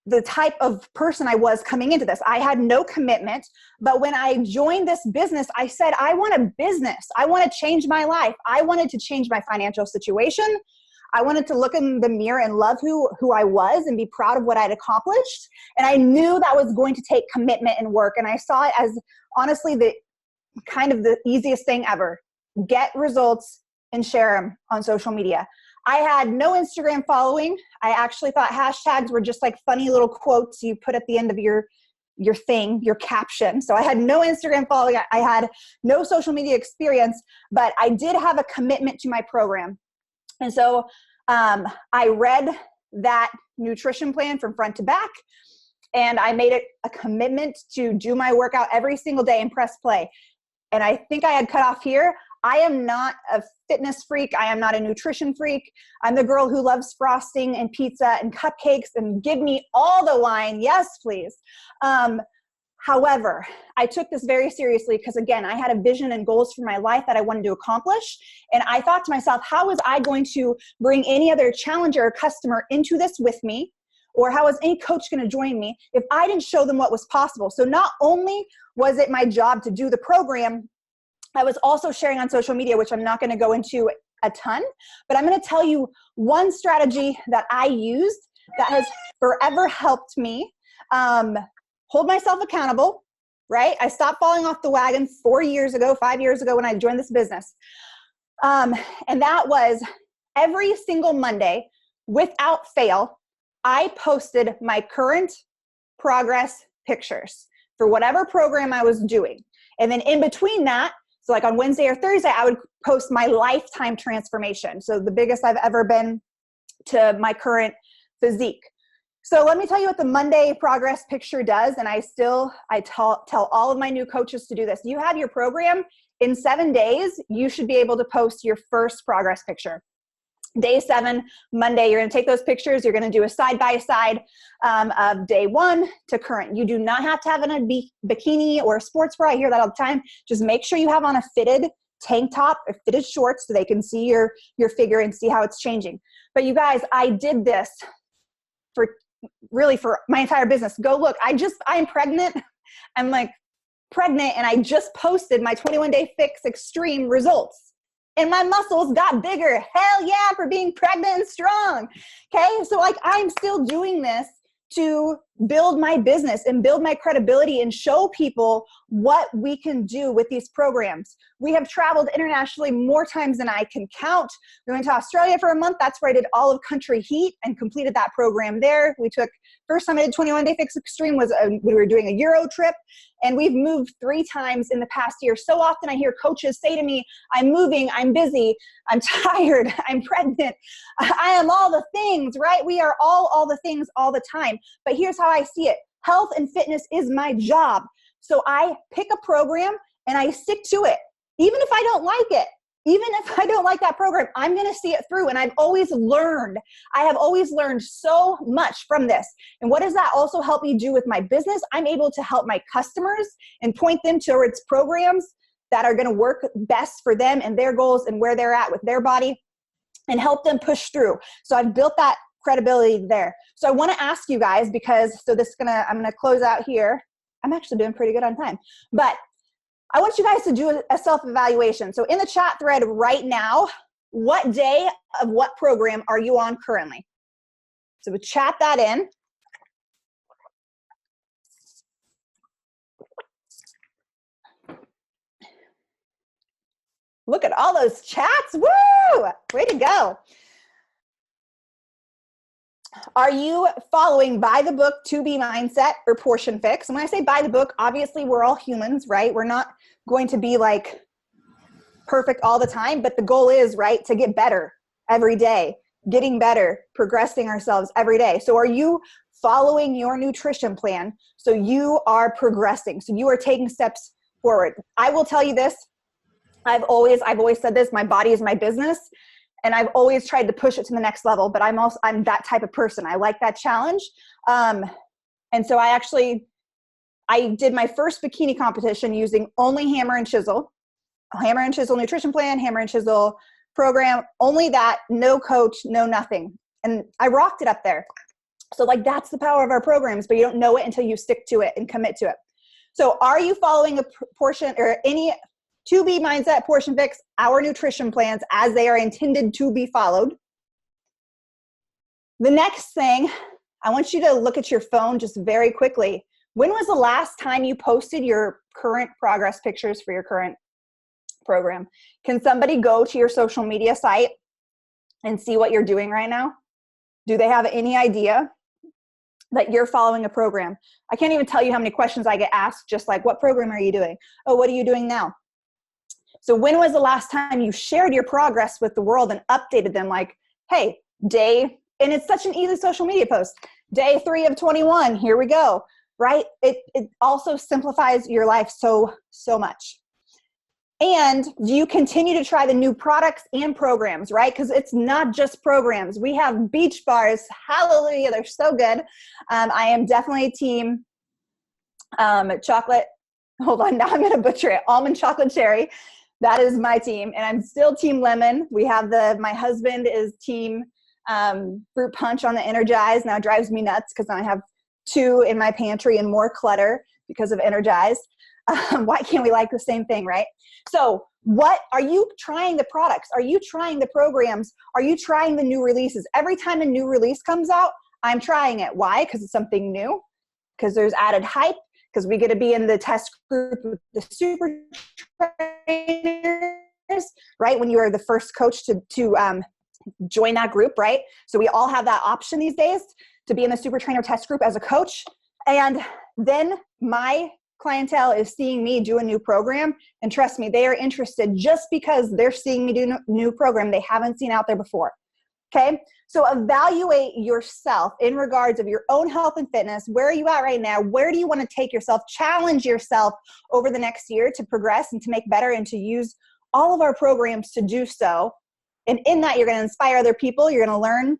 the type of person I was coming into this, I had no commitment. But when I joined this business, I said, I want a business. I want to change my life. I wanted to change my financial situation. I wanted to look in the mirror and love who I was and be proud of what I'd accomplished. And I knew that was going to take commitment and work. And I saw it as honestly the kind of the easiest thing ever. Get results and share them on social media. I had no Instagram following. I actually thought hashtags were just like funny little quotes you put at the end of your thing, your caption. So I had no Instagram following. I had no social media experience, but I did have a commitment to my program. And so I read that nutrition plan from front to back, and I made it a commitment to do my workout every single day and press play. And I think I had cut off here. I am not a fitness freak. I am not a nutrition freak. I'm the girl who loves frosting and pizza and cupcakes and give me all the wine. Yes, please. However, I took this very seriously because, again, I had a vision and goals for my life that I wanted to accomplish. And I thought to myself, how was I going to bring any other challenger or customer into this with me? Or how is any coach going to join me if I didn't show them what was possible? So not only was it my job to do the program, I was also sharing on social media, which I'm not going to go into a ton, but I'm going to tell you one strategy that I used that has forever helped me hold myself accountable, right? I stopped falling off the wagon 5 years ago when I joined this business. And that was every single Monday, without fail, I posted my current progress pictures for whatever program I was doing. And then in between that, so like on Wednesday or Thursday, I would post my lifetime transformation. So the biggest I've ever been to my current physique. So let me tell you what the Monday progress picture does. And I tell all of my new coaches to do this. You have your program in 7 days, you should be able to post your first progress picture. Day 7, Monday, you're going to take those pictures. You're going to do a side-by-side of day 1 to current. You do not have to have on a bikini or a sports bra. I hear that all the time. Just make sure you have on a fitted tank top or fitted shorts so they can see your figure and see how it's changing. But you guys, I did this for my entire business. Go look. I'm pregnant. I'm like pregnant, and I just posted my 21-day fix extreme results. And my muscles got bigger. Hell yeah, for being pregnant and strong. Okay, so like I'm still doing this to build my business and build my credibility and show people what we can do with these programs. We have traveled internationally more times than I can count. We went to Australia for a month. That's where I did all of Country Heat and completed that program there. First time I did 21 Day Fix Extreme was we were doing a Euro trip, and we've moved 3 times in the past year. So often I hear coaches say to me, I'm moving, I'm busy, I'm tired, I'm pregnant, I am all the things, right? We are all the things all the time. But here's how I see it. Health and fitness is my job. So I pick a program and I stick to it. Even if I don't like it, even if I don't like that program, I'm going to see it through. And I have always learned so much from this. And what does that also help me do with my business? I'm able to help my customers and point them towards programs that are going to work best for them and their goals and where they're at with their body and help them push through. So I've built that credibility there. So I want to ask you guys, I'm going to close out here. I'm actually doing pretty good on time, but I want you guys to do a self-evaluation. So in the chat thread right now, what day of what program are you on currently? So we chat that in. Look at all those chats. Woo! Way to go. Are you following by the book 2B mindset or portion fix? And when I say by the book, obviously we're all humans, right? We're not going to be like perfect all the time, but the goal is, right, to get better every day, getting better, progressing ourselves every day. So are you following your nutrition plan so you are progressing, so you are taking steps forward? I will tell you this. I've always said this, my body is my business. And I've always tried to push it to the next level, but I'm that type of person. I like that challenge. And so I did my first bikini competition using only hammer and chisel nutrition plan, hammer and chisel program, only that, no coach, no nothing. And I rocked it up there. So like, that's the power of our programs, but you don't know it until you stick to it and commit to it. So are you following a portion or any 2B mindset, portion fix, our nutrition plans as they are intended to be followed? The next thing, I want you to look at your phone just very quickly. When was the last time you posted your current progress pictures for your current program? Can somebody go to your social media site and see what you're doing right now? Do they have any idea that you're following a program? I can't even tell you how many questions I get asked, just like, what program are you doing? Oh, what are you doing now? So when was the last time you shared your progress with the world and updated them like, hey, and it's such an easy social media post. Day 3 of 21, here we go, right? It also simplifies your life so much. And you continue to try the new products and programs, right? Because it's not just programs. We have beach bars. Hallelujah, they're so good. I am definitely team chocolate. Hold on, now I'm going to butcher it. Almond chocolate cherry. That is my team. And I'm still team lemon. We have my husband is team fruit punch on the Energize. Now it drives me nuts because I have 2 in my pantry and more clutter because of Energize. Why can't we like the same thing, right? So what are you trying the products? Are you trying the programs? Are you trying the new releases? Every time a new release comes out, I'm trying it. Why? Because it's something new, because there's added hype, because we get to be in the test group with the super trainers, right? When you are the first coach to join that group, right? So we all have that option these days to be in the super trainer test group as a coach. And then my clientele is seeing me do a new program, and trust me, they are interested just because they're seeing me do a new program they haven't seen out there before. Okay, so evaluate yourself in regards of your own health and fitness. Where are you at right now? Where do you want to take yourself? Challenge yourself over the next year to progress and to make better and to use all of our programs to do so. And in that, you're going to inspire other people. You're going to learn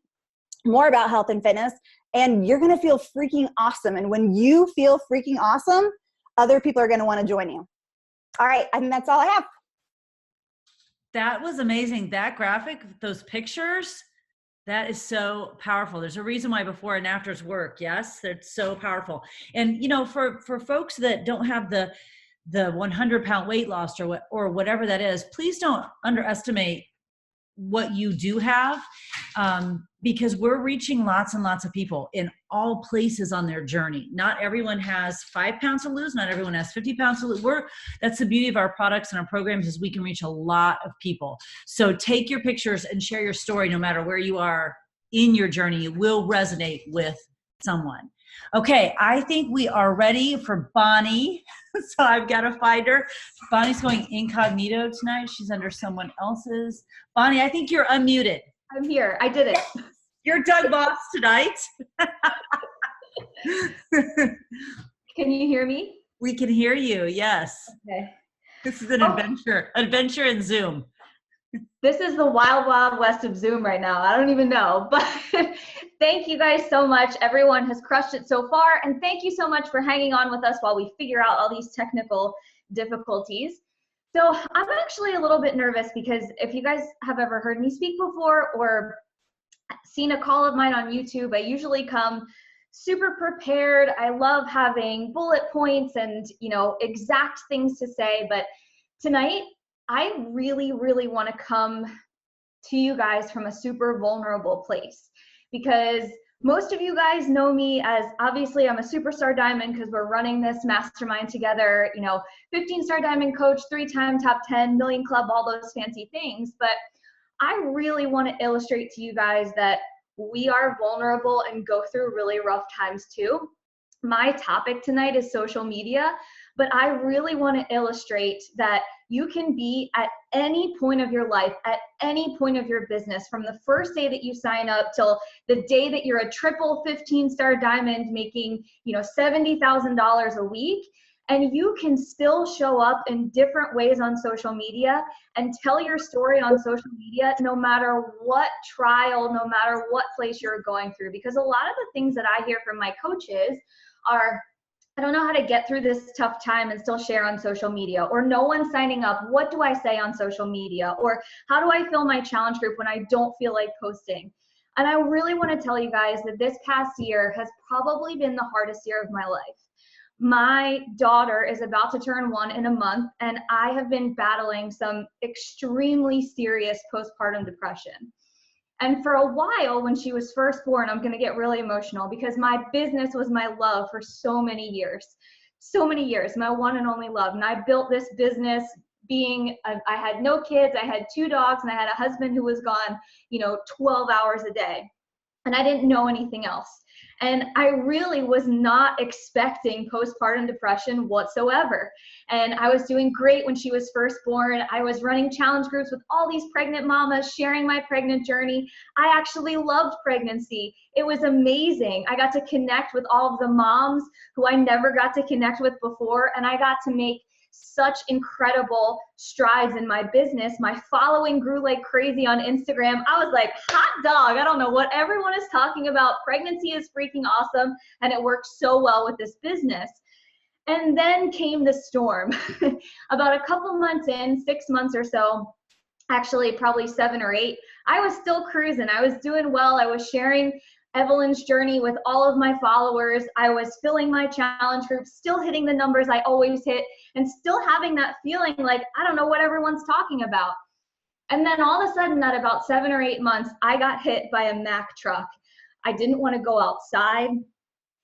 more about health and fitness, and you're going to feel freaking awesome. And when you feel freaking awesome, other people are going to want to join you. All right, I think that's all I have. That was amazing. That graphic, those pictures, that is so powerful. There's a reason why before and afters work. Yes, it's so powerful. And you know, for folks that don't have the 100-pound weight loss or whatever that is, please don't underestimate what you do have, because we're reaching lots and lots of people in all places on their journey. Not everyone has 5 pounds to lose. Not everyone has 50 pounds to lose. That's the beauty of our products and our programs, is we can reach a lot of people. So take your pictures and share your story. No matter where you are in your journey, it will resonate with someone. Okay, I think we are ready for Bonnie. So I've got to find her. Bonnie's going incognito tonight. She's under someone else's. Bonnie, I think you're unmuted. I'm here. I did it. You're Doug Boss tonight. Can you hear me? We can hear you, yes. Okay. This is an adventure in Zoom. This is the wild, wild west of Zoom right now. I don't even know, but thank you guys so much. Everyone has crushed it so far, and thank you so much for hanging on with us while we figure out all these technical difficulties. So I'm actually a little bit nervous because if you guys have ever heard me speak before or seen a call of mine on YouTube, I usually come super prepared. I love having bullet points and, you know, exact things to say, but tonight I really, really want to come to you guys from a super vulnerable place, because most of you guys know me as, obviously I'm a superstar diamond because we're running this mastermind together, you know, 15-star diamond coach, 3-time top 10, million club, all those fancy things. But I really want to illustrate to you guys that we are vulnerable and go through really rough times too. My topic tonight is social media, but I really want to illustrate that you can be at any point of your life, at any point of your business, from the first day that you sign up till the day that you're a triple 15-star diamond making, you know, $70,000 a week. And you can still show up in different ways on social media and tell your story on social media, no matter what trial, no matter what place you're going through. Because a lot of the things that I hear from my coaches are, I don't know how to get through this tough time and still share on social media, or no one's signing up. What do I say on social media? Or how do I fill my challenge group when I don't feel like posting? And I really want to tell you guys that this past year has probably been the hardest year of my life. My daughter is about to turn 1 in a month, and I have been battling some extremely serious postpartum depression. And for a while, when she was first born, I'm going to get really emotional because my business was my love for so many years, my one and only love. And I built this business I had no kids, I had 2 dogs, and I had a husband who was gone, you know, 12 hours a day. and I didn't know anything else. And I really was not expecting postpartum depression whatsoever. And I was doing great when she was first born. I was running challenge groups with all these pregnant mamas, sharing my pregnant journey. I actually loved pregnancy. It was amazing. I got to connect with all of the moms who I never got to connect with before, and I got to make such incredible strides in my business. My following grew like crazy on Instagram. I was like, hot dog. I don't know what everyone is talking about. Pregnancy is freaking awesome. And it worked so well with this business. And then came the storm. About a couple months in, 6 months or so, actually probably 7 or 8, I was still cruising. I was doing well. I was sharing Evelyn's journey with all of my followers. I was filling my challenge groups, still hitting the numbers I always hit, and still having that feeling like, I don't know what everyone's talking about. And then all of a sudden, at about 7 or 8 months, I got hit by a Mack truck. I didn't want to go outside.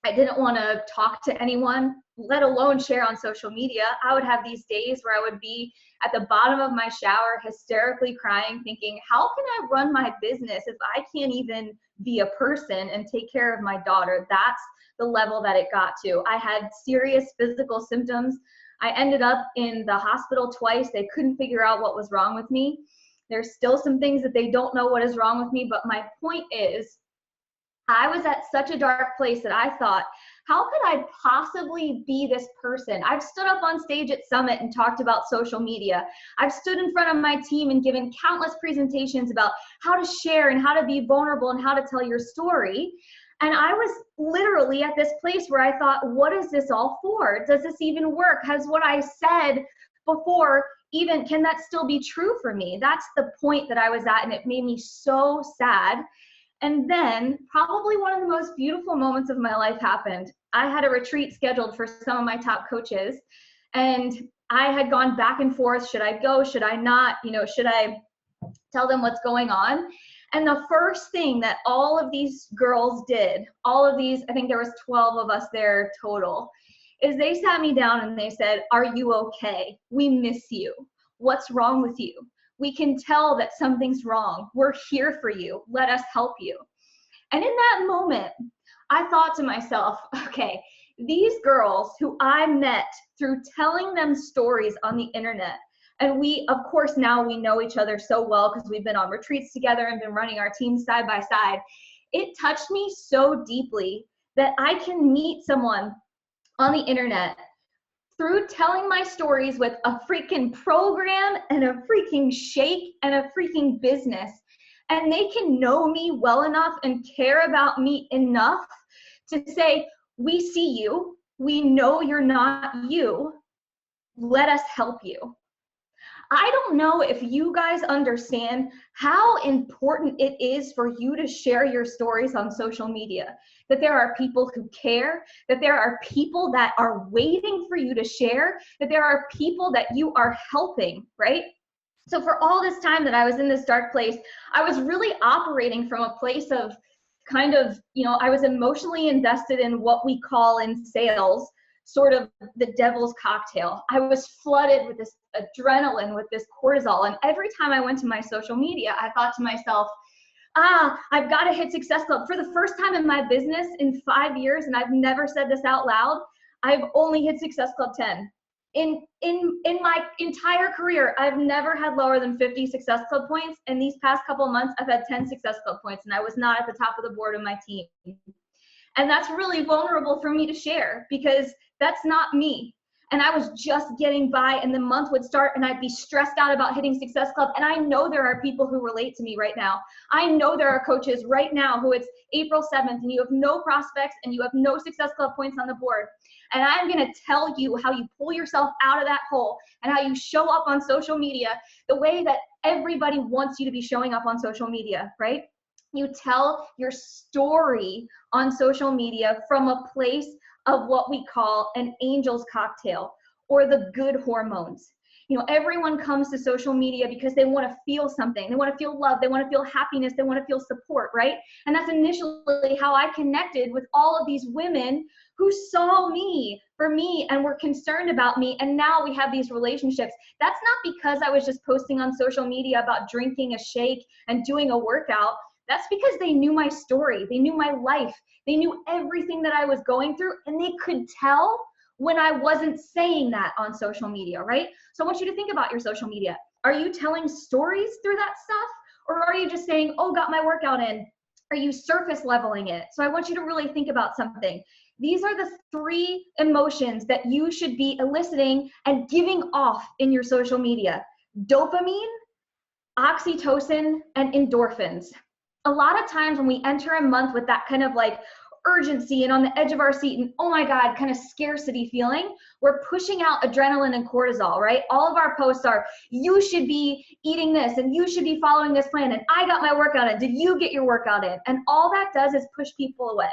I didn't want to talk to anyone, let alone share on social media. I would have these days where I would be at the bottom of my shower, hysterically crying, thinking, how can I run my business if I can't even be a person and take care of my daughter? That's the level that it got to. I had serious physical symptoms. I ended up in the hospital twice. They couldn't figure out what was wrong with me. There's still some things that they don't know what is wrong with me, but my point is, I was at such a dark place that I thought, how could I possibly be this person? I've stood up on stage at Summit and talked about social media. I've stood in front of my team and given countless presentations about how to share and how to be vulnerable and how to tell your story. And I was literally at this place where I thought, what is this all for? Does this even work? Has what I said before even, can that still be true for me? That's the point that I was at, and it made me so sad. And then probably one of the most beautiful moments of my life happened. I had a retreat scheduled for some of my top coaches, and I had gone back and forth. Should I go? Should I not? Should I tell them what's going on? And the first thing that all of these girls did, all of these, I think there was 12 of us there total, is they sat me down and they said, are you okay? We miss you. What's wrong with you? We can tell that something's wrong. We're here for you. Let us help you. And in that moment, I thought to myself, okay, these girls who I met through telling them stories on the internet, and we, of course, now we know each other so well because we've been on retreats together and been running our teams side by side. It touched me so deeply that I can meet someone on the internet through telling my stories with a freaking program and a freaking shake and a freaking business. And they can know me well enough and care about me enough to say, we see you. We know you're not you. Let us help you. I don't know if you guys understand how important it is for you to share your stories on social media, that there are people who care, that there are people that are waiting for you to share, that there are people that you are helping, right? So for all this time that I was in this dark place, I was really operating from a place of kind of, I was emotionally invested in what we call in sales, sort of the devil's cocktail. I was flooded with this adrenaline, with this cortisol. And every time I went to my social media, I thought to myself, I've got to hit Success Club. For the first time in my business in 5 years, and I've never said this out loud, I've only hit Success Club 10. In my entire career, I've never had lower than 50 Success Club points. And these past couple of months, I've had 10 Success Club points, and I was not at the top of the board of my team. And that's really vulnerable for me to share because that's not me. And I was just getting by, and the month would start and I'd be stressed out about hitting Success Club. And I know there are people who relate to me right now. I know there are coaches right now who it's April 7th and you have no prospects and you have no Success Club points on the board. And I'm going to tell you how you pull yourself out of that hole and how you show up on social media the way that everybody wants you to be showing up on social media, right? You tell your story on social media from a place of what we call an angel's cocktail or the good hormones. Everyone comes to social media because they want to feel something. They want to feel love. They want to feel happiness. They want to feel support, right? And that's initially how I connected with all of these women who saw me for me and were concerned about me. And now we have these relationships. That's not because I was just posting on social media about drinking a shake and doing a workout. That's because they knew my story. They knew my life. They knew everything that I was going through, and they could tell when I wasn't saying that on social media, right? So I want you to think about your social media. Are you telling stories through that stuff? Or are you just saying, oh, got my workout in? Are you surface leveling it? So I want you to really think about something. These are the 3 emotions that you should be eliciting and giving off in your social media: dopamine, oxytocin, and endorphins. A lot of times when we enter a month with that kind of like urgency and on the edge of our seat and oh my God, kind of scarcity feeling, we're pushing out adrenaline and cortisol, right? All of our posts are, you should be eating this and you should be following this plan and I got my workout in. Did you get your workout in? And all that does is push people away.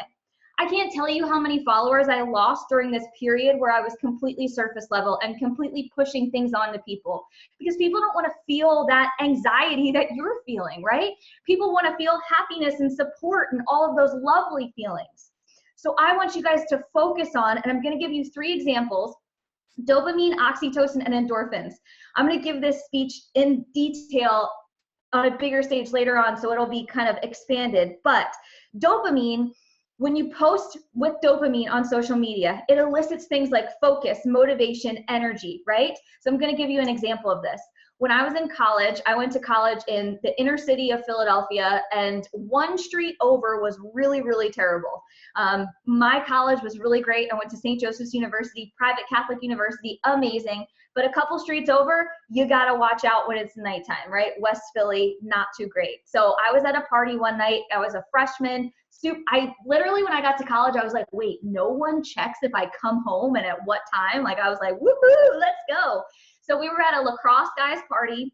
I can't tell you how many followers I lost during this period where I was completely surface level and completely pushing things on to people, because people don't want to feel that anxiety that you're feeling, right? People want to feel happiness and support and all of those lovely feelings. So I want you guys to focus on, and I'm going to give you 3 examples: dopamine, oxytocin, and endorphins. I'm going to give this speech in detail on a bigger stage later on, so it'll be kind of expanded. But dopamine, when you post with dopamine on social media, it elicits things like focus, motivation, energy, right? So I'm going to give you an example of this. When I was in college, I went to college in the inner city of Philadelphia, and one street over was really, really terrible. My college was really great. I went to St. Joseph's University, private Catholic university, amazing. But a couple streets over, you got to watch out when it's nighttime, right? West Philly, not too great. So I was at a party one night. I was a freshman. I literally, when I got to college, I was like, wait, no one checks if I come home and at what time? Like, I was like, woohoo, let's go. So we were at a lacrosse guys party.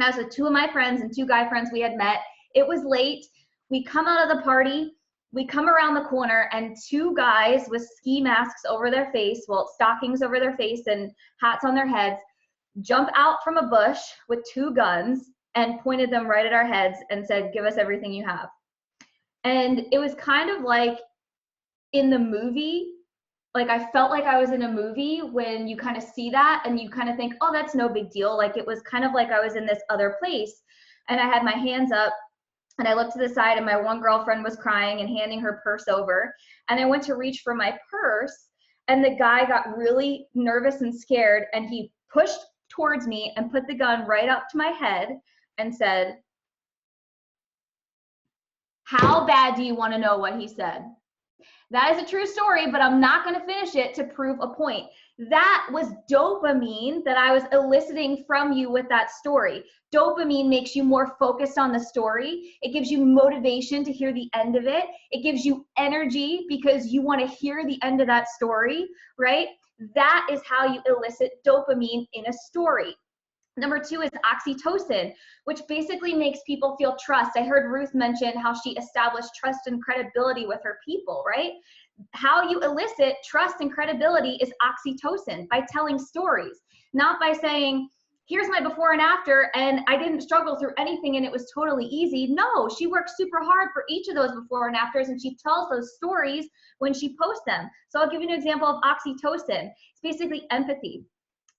I was with 2 of my friends and 2 guy friends we had met. It was late. We come out of the party. We come around the corner, and 2 guys with ski masks over their face, well, stockings over their face and hats on their heads, jump out from a bush with 2 guns and pointed them right at our heads and said, give us everything you have. And it was kind of like in the movie, like I felt like I was in a movie when you kind of see that and you kind of think, oh, that's no big deal. Like it was kind of like I was in this other place, and I had my hands up and I looked to the side and my one girlfriend was crying and handing her purse over. And I went to reach for my purse, and the guy got really nervous and scared, and he pushed towards me and put the gun right up to my head and said, how bad do you want to know what he said? That is a true story, but I'm not going to finish it to prove a point. That was dopamine that I was eliciting from you with that story. Dopamine makes you more focused on the story. It gives you motivation to hear the end of it. It gives you energy because you want to hear the end of that story, right? That is how you elicit dopamine in a story. Number 2 is oxytocin, which basically makes people feel trust. I heard Ruth mention how she established trust and credibility with her people, right? How you elicit trust and credibility is oxytocin, by telling stories, not by saying, here's my before and after, and I didn't struggle through anything and it was totally easy. No, she worked super hard for each of those before and afters, and she tells those stories when she posts them. So I'll give you an example of oxytocin. It's basically empathy.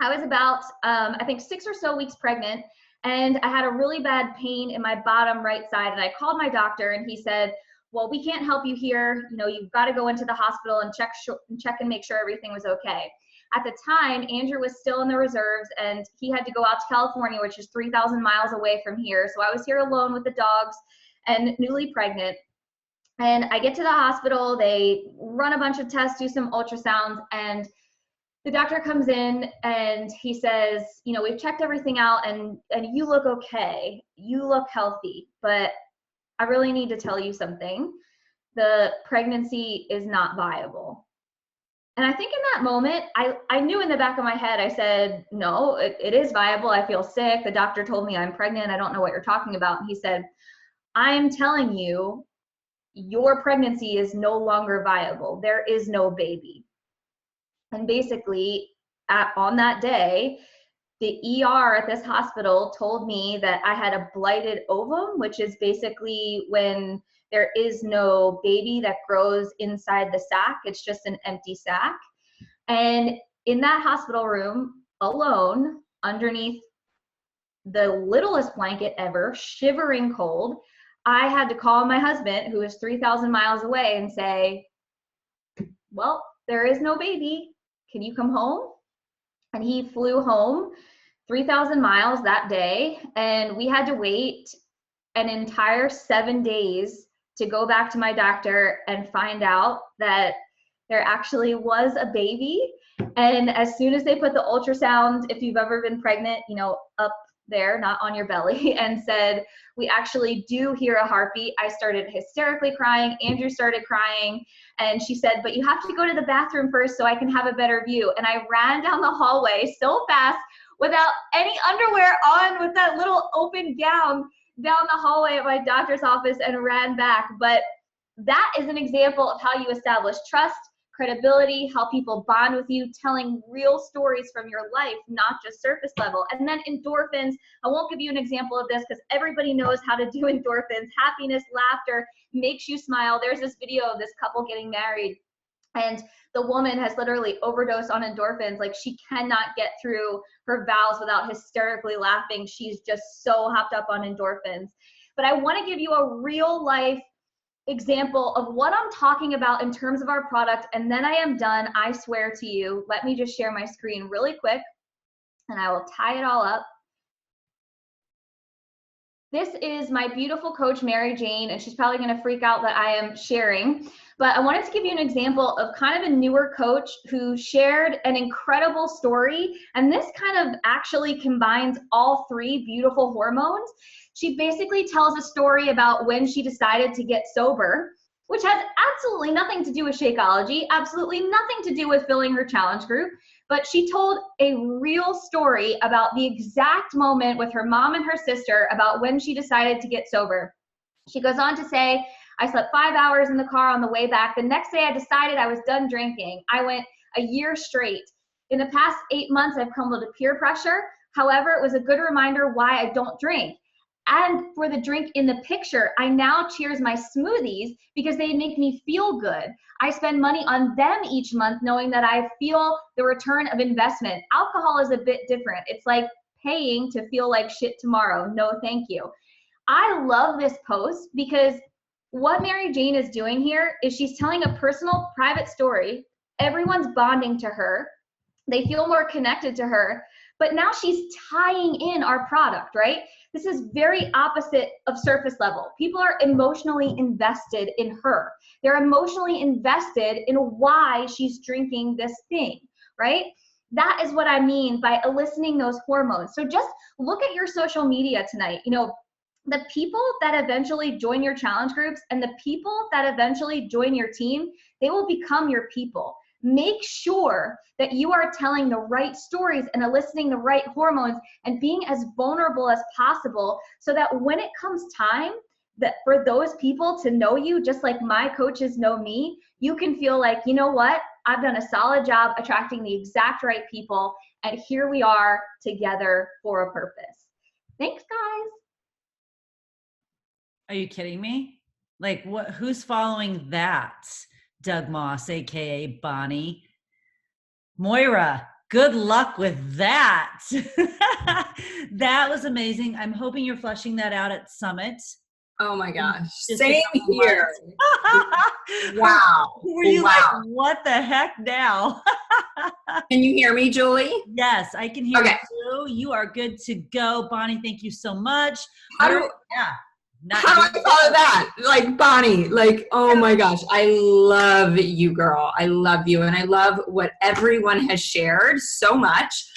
I was about, I think 6 or so weeks pregnant, and I had a really bad pain in my bottom right side, and I called my doctor, and he said, well, we can't help you here. You know, you've got to go into the hospital and check and make sure everything was okay. At the time, Andrew was still in the reserves, and he had to go out to California, which is 3,000 miles away from here. So I was here alone with the dogs and newly pregnant. And I get to the hospital, they run a bunch of tests, do some ultrasounds, and the doctor comes in and he says, you know, we've checked everything out and you look okay. You look healthy, but I really need to tell you something. The pregnancy is not viable. And I think in that moment, I knew in the back of my head, I said, no, it is viable. I feel sick. The doctor told me I'm pregnant. I don't know what you're talking about. And he said, I'm telling you, your pregnancy is no longer viable. There is no baby. And basically, on that day, the ER at this hospital told me that I had a blighted ovum, which is basically when there is no baby that grows inside the sac. It's just an empty sac. And in that hospital room, alone, underneath the littlest blanket ever, shivering cold, I had to call my husband, who is 3,000 miles away, and say, well, there is no baby. Can you come home? And he flew home 3,000 miles that day. And we had to wait an entire 7 days to go back to my doctor and find out that there actually was a baby. And as soon as they put the ultrasound, if you've ever been pregnant, you know, up there, not on your belly, and said, we actually do hear a heartbeat, I started hysterically crying. Andrew started crying. And she said, but you have to go to the bathroom first so I can have a better view. And I ran down the hallway so fast without any underwear on, with that little open gown, down the hallway at my doctor's office, and ran back. But that is an example of how you establish trust, credibility, how people bond with you, telling real stories from your life, not just surface level. And then endorphins, I won't give you an example of this because everybody knows how to do endorphins. Happiness, laughter makes you smile. There's this video of this couple getting married, and the woman has literally overdosed on endorphins. Like, she cannot get through her vows without hysterically laughing. She's just so hopped up on endorphins. But I want to give you a real life example of what I'm talking about in terms of our product, and then I am done, I swear to you. Let me just share my screen really quick and I will tie it all up. This is my beautiful coach, Mary Jane, and she's probably going to freak out that I am sharing, but I wanted to give you an example of kind of a newer coach who shared an incredible story, and this kind of actually combines all three beautiful hormones. She basically tells a story about when she decided to get sober, which has absolutely nothing to do with Shakeology, absolutely nothing to do with filling her challenge group, but she told a real story about the exact moment with her mom and her sister about when she decided to get sober. She goes on to say, I slept 5 hours in the car on the way back. The next day I decided I was done drinking. I went a year straight. In the past 8 months, I've crumbled to peer pressure. However, it was a good reminder why I don't drink. And for the drink in the picture, I now cheers my smoothies because they make me feel good. I spend money on them each month knowing that I feel the return of investment. Alcohol is a bit different. It's like paying to feel like shit tomorrow. No, thank you. I love this post because what Mary Jane is doing here is she's telling a personal, private story. Everyone's bonding to her. They feel more connected to her. But now she's tying in our product, right? This is very opposite of surface level. People are emotionally invested in her. They're emotionally invested in why she's drinking this thing, right? That is what I mean by eliciting those hormones. So just look at your social media tonight. You know, the people that eventually join your challenge groups and the people that eventually join your team, they will become your people. Make sure that you are telling the right stories and eliciting the right hormones and being as vulnerable as possible so that when it comes time that for those people to know you, just like my coaches know me, you can feel like, you know what, I've done a solid job attracting the exact right people, and here we are together for a purpose. Thanks, guys. Are you kidding me? Like, what? Who's following that? Doug Moss, aka Bonnie. Moira, good luck with that. That was amazing. I'm hoping you're flushing that out at Summit. Oh my gosh. Just Same here. Wow. Were you like, what the heck now? Can you hear me, Julie? Yes, I can hear you. You are good to go. Bonnie, thank you so much. How do I follow that? Like, Bonnie, like, oh my gosh, I love you, girl. I love you. And I love what everyone has shared so much.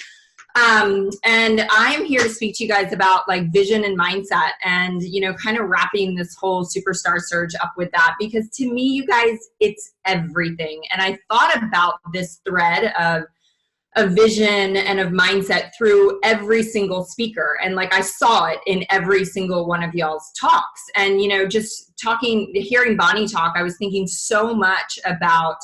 And I'm here to speak to you guys about like vision and mindset and, you know, kind of wrapping this whole superstar surge up with that, because to me, you guys, it's everything. And I thought about this thread of vision and of mindset through every single speaker. And like, I saw it in every single one of y'all's talks. And, you know, just hearing Bonnie talk, I was thinking so much about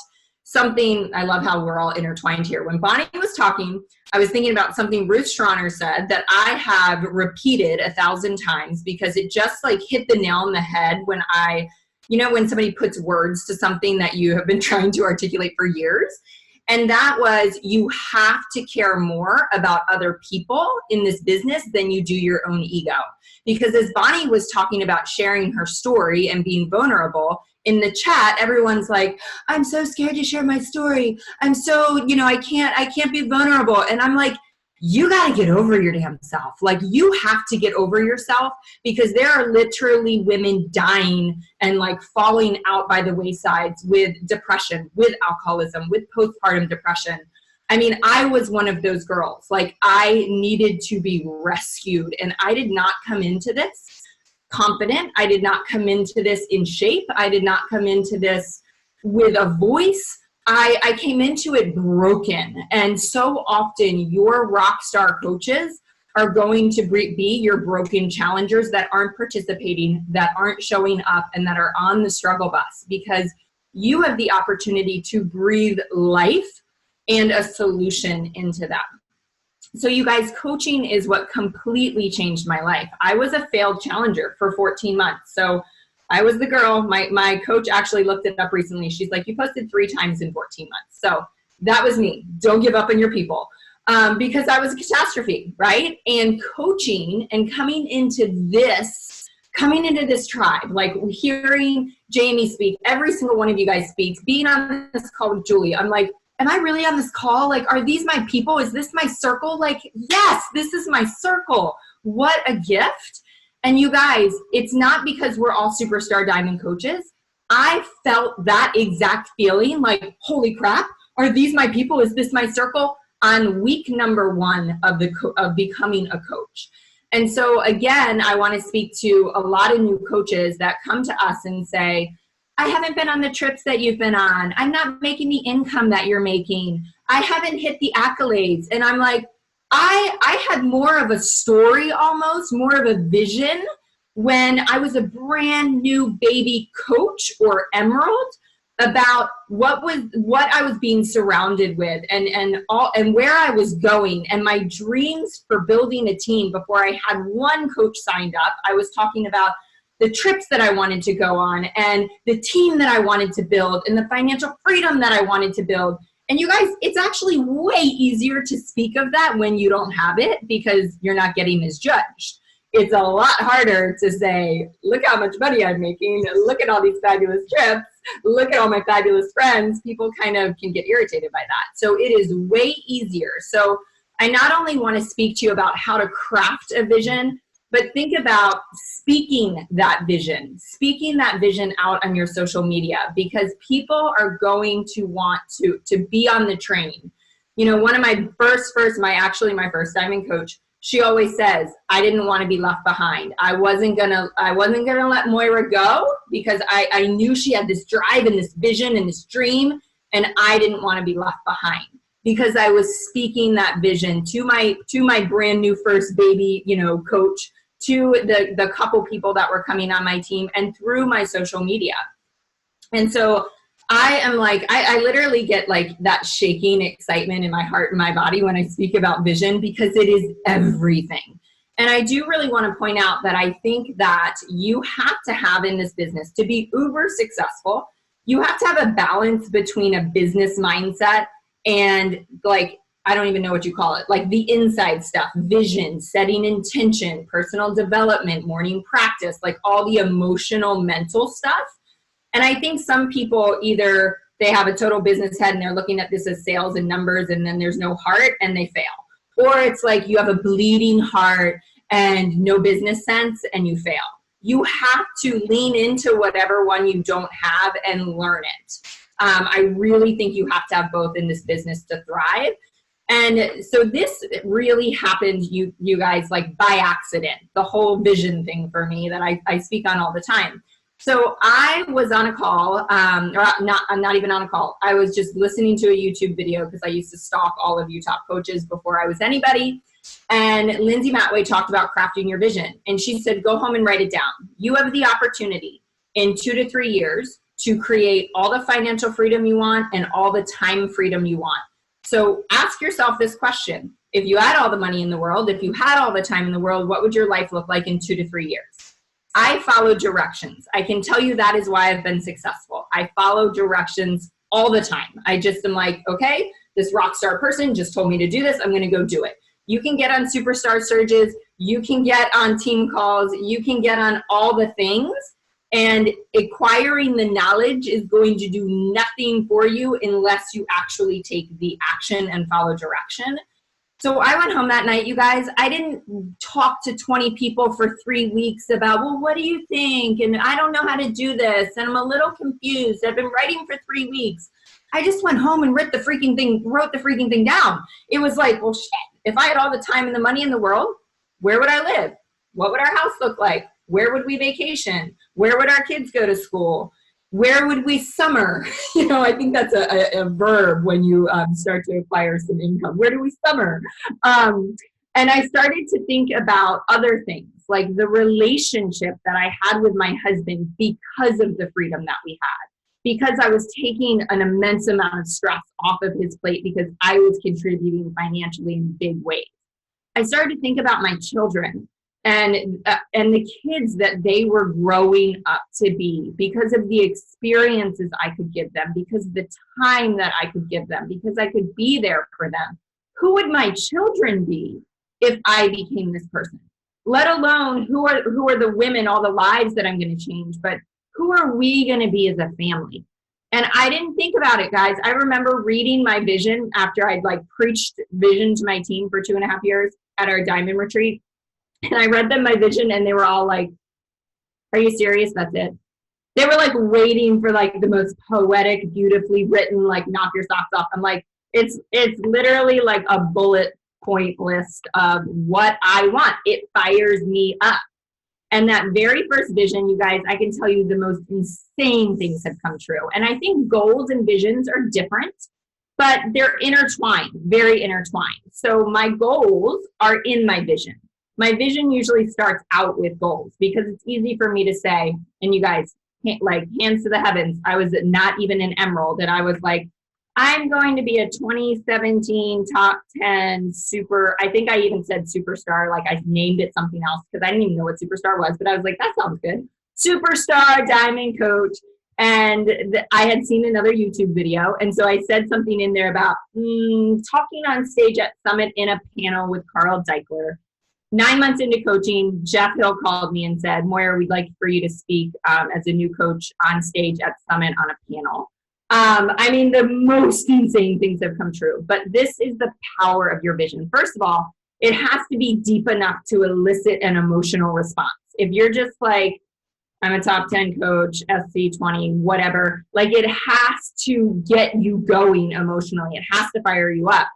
something. I love how we're all intertwined here. When Bonnie was talking, I was thinking about something Ruth Stronner said that I have repeated 1,000 times because it just like hit the nail on the head when when somebody puts words to something that you have been trying to articulate for years. And that was, you have to care more about other people in this business than you do your own ego. Because as Bonnie was talking about sharing her story and being vulnerable, in the chat, everyone's like, I'm so scared to share my story. I'm so, you know, I can't be vulnerable. And I'm like, you got to get over your damn self. Like, you have to get over yourself, because there are literally women dying and like falling out by the waysides with depression, with alcoholism, with postpartum depression. I mean, I was one of those girls. Like, I needed to be rescued, and I did not come into this confident. I did not come into this in shape. I did not come into this with a voice. I came into it broken. And so often your rock star coaches are going to be your broken challengers that aren't participating, that aren't showing up, and that are on the struggle bus, because you have the opportunity to breathe life and a solution into them. So you guys, coaching is what completely changed my life. I was a failed challenger for 14 months. So I was the girl. My coach actually looked it up recently. She's like, you posted 3 times in 14 months. So that was me. Don't give up on your people. Because I was a catastrophe, right? And coaching and coming into this tribe, like hearing Jamie speak, every single one of you guys speaks, being on this call with Julie, I'm like, am I really on this call? Like, are these my people? Is this my circle? Like, yes, this is my circle. What a gift. And you guys, it's not because we're all superstar diamond coaches. I felt that exact feeling, like, holy crap, are these my people? Is this my circle? On week number 1 of becoming a coach. And so again, I want to speak to a lot of new coaches that come to us and say, I haven't been on the trips that you've been on. I'm not making the income that you're making. I haven't hit the accolades. And I'm like, I had more of a story, almost more of a vision when I was a brand new baby coach or emerald, about what I was being surrounded with and where I was going, and my dreams for building a team. Before I had one coach signed up, I was talking about the trips that I wanted to go on, and the team that I wanted to build, and the financial freedom that I wanted to build. And you guys, it's actually way easier to speak of that when you don't have it, because you're not getting as judged. It's a lot harder to say, look how much money I'm making, look at all these fabulous trips, look at all my fabulous friends. People kind of can get irritated by that. So it is way easier. So I not only want to speak to you about how to craft a vision, but think about speaking that vision out on your social media, because people are going to want to be on the train. You know, one of my first diamond coach, she always says, I didn't want to be left behind. I wasn't gonna let Moira go, because I knew she had this drive and this vision and this dream, and I didn't want to be left behind, because I was speaking that vision to my brand new first baby, you know, coach, to the couple people that were coming on my team, and through my social media. And so I am like, I literally get like that shaking excitement in my heart and my body when I speak about vision, because it is everything. And I do really want to point out that I think that you have to have in this business, to be uber successful, you have to have a balance between a business mindset and, like, I don't even know what you call it, like the inside stuff, vision, setting intention, personal development, morning practice, like all the emotional, mental stuff. And I think some people, either they have a total business head and they're looking at this as sales and numbers, and then there's no heart and they fail. Or it's like you have a bleeding heart and no business sense and you fail. You have to lean into whatever one you don't have and learn it. I really think you have to have both in this business to thrive. And so this really happened, you guys, like by accident, the whole vision thing for me that I speak on all the time. So I was on a call, I'm not even on a call. I was just listening to a YouTube video, because I used to stalk all of you top coaches before I was anybody. And Lindsay Matway talked about crafting your vision. And she said, go home and write it down. You have the opportunity in 2 to 3 years to create all the financial freedom you want and all the time freedom you want. So ask yourself this question. If you had all the money in the world, if you had all the time in the world, what would your life look like in 2 to 3 years? I follow directions. I can tell you that is why I've been successful. I follow directions all the time. I just am like, okay, this rock star person just told me to do this. I'm going to go do it. You can get on SuperStar surges. You can get on team calls. You can get on all the things. And acquiring the knowledge is going to do nothing for you unless you actually take the action and follow direction. So I went home that night, you guys. I didn't talk to 20 people for 3 weeks about, well, what do you think? And I don't know how to do this. And I'm a little confused. I've been writing for 3 weeks. I just went home and wrote the freaking thing down. It was like, well, shit, if I had all the time and the money in the world, where would I live? What would our house look like? Where would we vacation? Where would our kids go to school? Where would we summer? You know, I think that's a verb when you start to acquire some income. Where do we summer? And I started to think about other things, like the relationship that I had with my husband because of the freedom that we had, because I was taking an immense amount of stress off of his plate because I was contributing financially in big ways. I started to think about my children and the kids that they were growing up to be because of the experiences I could give them, because of the time that I could give them, because I could be there for them. Who would my children be if I became this person? Let alone who are the women, all the lives that I'm going to change, but who are we going to be as a family? And I didn't think about it, guys. I remember reading my vision after I'd like preached vision to my team for 2.5 years at our diamond retreat. And I read them my vision and they were all like, are you serious? That's it. They were like waiting for like the most poetic, beautifully written, like knock your socks off. I'm like, it's literally like a bullet point list of what I want. It fires me up. And that very first vision, you guys, I can tell you the most insane things have come true. And I think goals and visions are different, but they're intertwined, very intertwined. So my goals are in my vision. My vision usually starts out with goals because it's easy for me to say, and you guys, like hands to the heavens, I was not even an emerald, and I was like, I'm going to be a 2017 top 10 I think I even said SuperStar, like I named it something else because I didn't even know what SuperStar was, but I was like, that sounds good. SuperStar Diamond Coach. And I had seen another YouTube video. And so I said something in there about talking on stage at Summit in a panel with Carl Deichler. 9 months into coaching, Jeff Hill called me and said, Moira, we'd like for you to speak as a new coach on stage at Summit on a panel. I mean, the most insane things have come true, but this is the power of your vision. First of all, it has to be deep enough to elicit an emotional response. If you're just like, I'm a top 10 coach, SC20, whatever, like it has to get you going emotionally. It has to fire you up.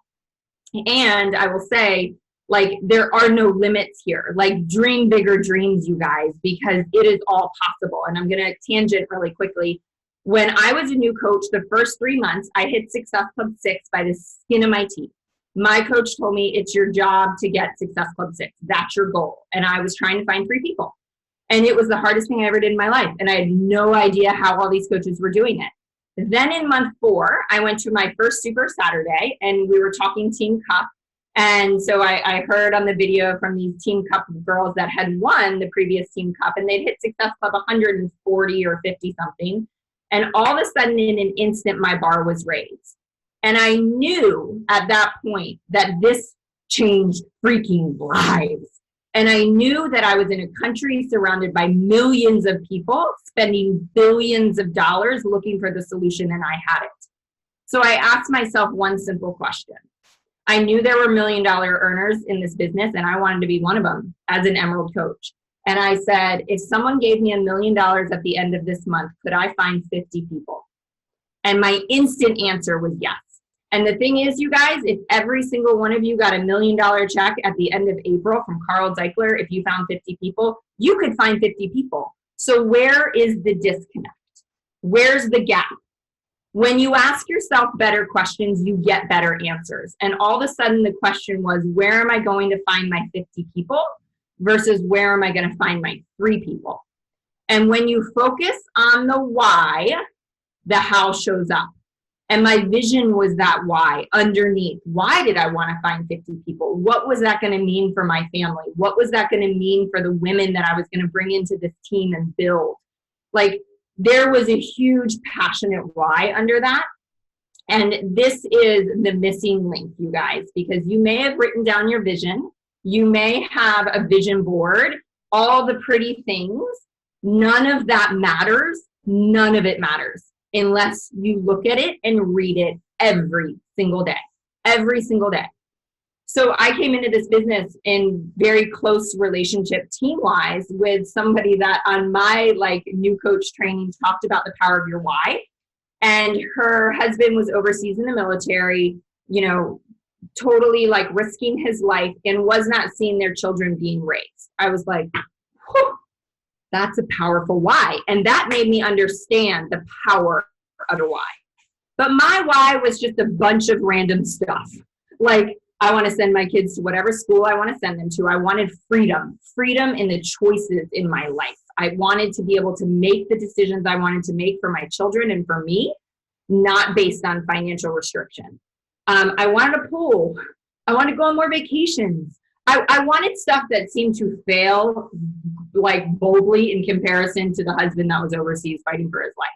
And I will say, like, there are no limits here. Like, dream bigger dreams, you guys, because it is all possible. And I'm going to tangent really quickly. When I was a new coach, the first 3 months, I hit Success Club 6 by the skin of my teeth. My coach told me, it's your job to get Success Club 6. That's your goal. And I was trying to find 3 people. And it was the hardest thing I ever did in my life. And I had no idea how all these coaches were doing it. Then in month 4, I went to my first Super Saturday, and we were talking Team Cup. And so I heard on the video from these Team Cup girls that had won the previous Team Cup, and they'd hit Success Club 140 or 50 something. And all of a sudden, in an instant, my bar was raised. And I knew at that point that this changed freaking lives. And I knew that I was in a country surrounded by millions of people spending billions of dollars looking for the solution, and I had it. So I asked myself one simple question. I knew there were $1 million earners in this business, and I wanted to be one of them as an Emerald coach. And I said, if someone gave me $1 million at the end of this month, could I find 50 people? And my instant answer was yes. And the thing is, you guys, if every single one of you got $1 million check at the end of April from Carl Deichler, if you found 50 people, you could find 50 people. So where is the disconnect? Where's the gap? When you ask yourself better questions, you get better answers. And all of a sudden the question was, where am I going to find my 50 people versus where am I going to find my 3 people? And when you focus on the why, the how shows up. And my vision was that why underneath. Why did I want to find 50 people? What was that going to mean for my family? What was that going to mean for the women that I was going to bring into this team and build? Like, there was a huge passionate why under that. And this is the missing link, you guys, because you may have written down your vision. You may have a vision board, all the pretty things. None of that matters. None of it matters unless you look at it and read it every single day, every single day. So I came into this business in very close relationship team-wise with somebody that on my like new coach training talked about the power of your why. And her husband was overseas in the military, you know, totally like risking his life and was not seeing their children being raised. I was like, whew, that's a powerful why. And that made me understand the power of a why. But my why was just a bunch of random stuff. Like, I want to send my kids to whatever school I want to send them to. I wanted freedom, freedom in the choices in my life. I wanted to be able to make the decisions I wanted to make for my children and for me, not based on financial restriction. I wanted a pool. I wanted to go on more vacations. I wanted stuff that seemed to fail like boldly in comparison to the husband that was overseas fighting for his life.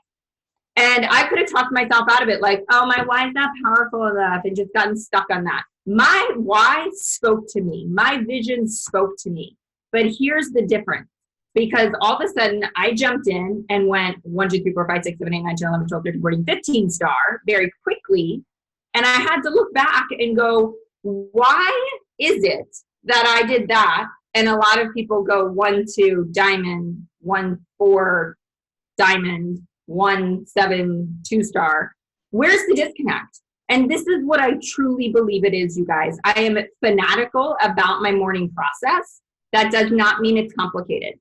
And I could have talked myself out of it like, oh, my why is not powerful enough, and just gotten stuck on that. My why spoke to me. My vision spoke to me. But here's the difference. Because all of a sudden I jumped in and went 1, 2, 3, 4, 5, 6, 7, 8, 9, 10, 11, 12, 13, 14, 15 star very quickly. And I had to look back and go, why is it that I did that? And a lot of people go 1, 2 diamond, 1, 4 diamond, 1, 7 2 star. Where's the disconnect? And this is what I truly believe it is, you guys. I am fanatical about my morning process. That does not mean it's complicated.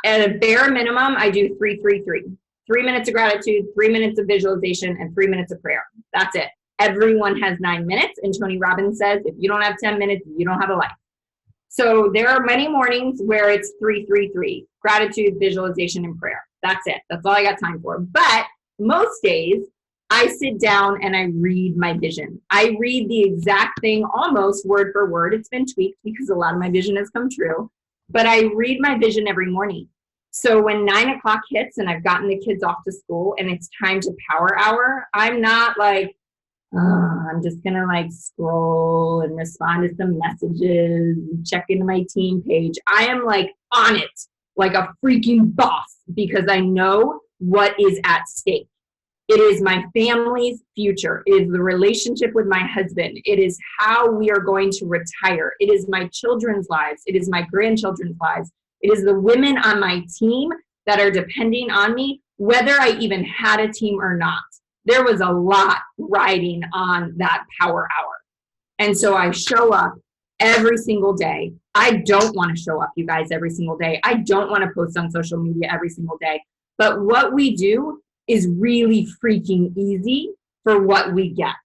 At a bare minimum, I do 3, 3, 3. 3 minutes of gratitude, 3 minutes of visualization, and 3 minutes of prayer. That's it. Everyone has 9 minutes. And Tony Robbins says, if you don't have 10 minutes, you don't have a life. So there are many mornings where it's 3, 3, 3. Gratitude, visualization, and prayer. That's it. That's all I got time for. But most days, I sit down and I read my vision. I read the exact thing almost word for word. It's been tweaked because a lot of my vision has come true. But I read my vision every morning. So when 9 o'clock hits and I've gotten the kids off to school and it's time to power hour, I'm not like, I'm just gonna like scroll and respond to some messages, check into my team page. I am like on it like a freaking boss because I know what is at stake. It is my family's future. It is the relationship with my husband. It is how we are going to retire. It is my children's lives. It is my grandchildren's lives. It is the women on my team that are depending on me, whether I even had a team or not. There was a lot riding on that power hour. And so I show up every single day. I don't want to show up, you guys, every single day. I don't want to post on social media every single day. But what we do is really freaking easy for what we get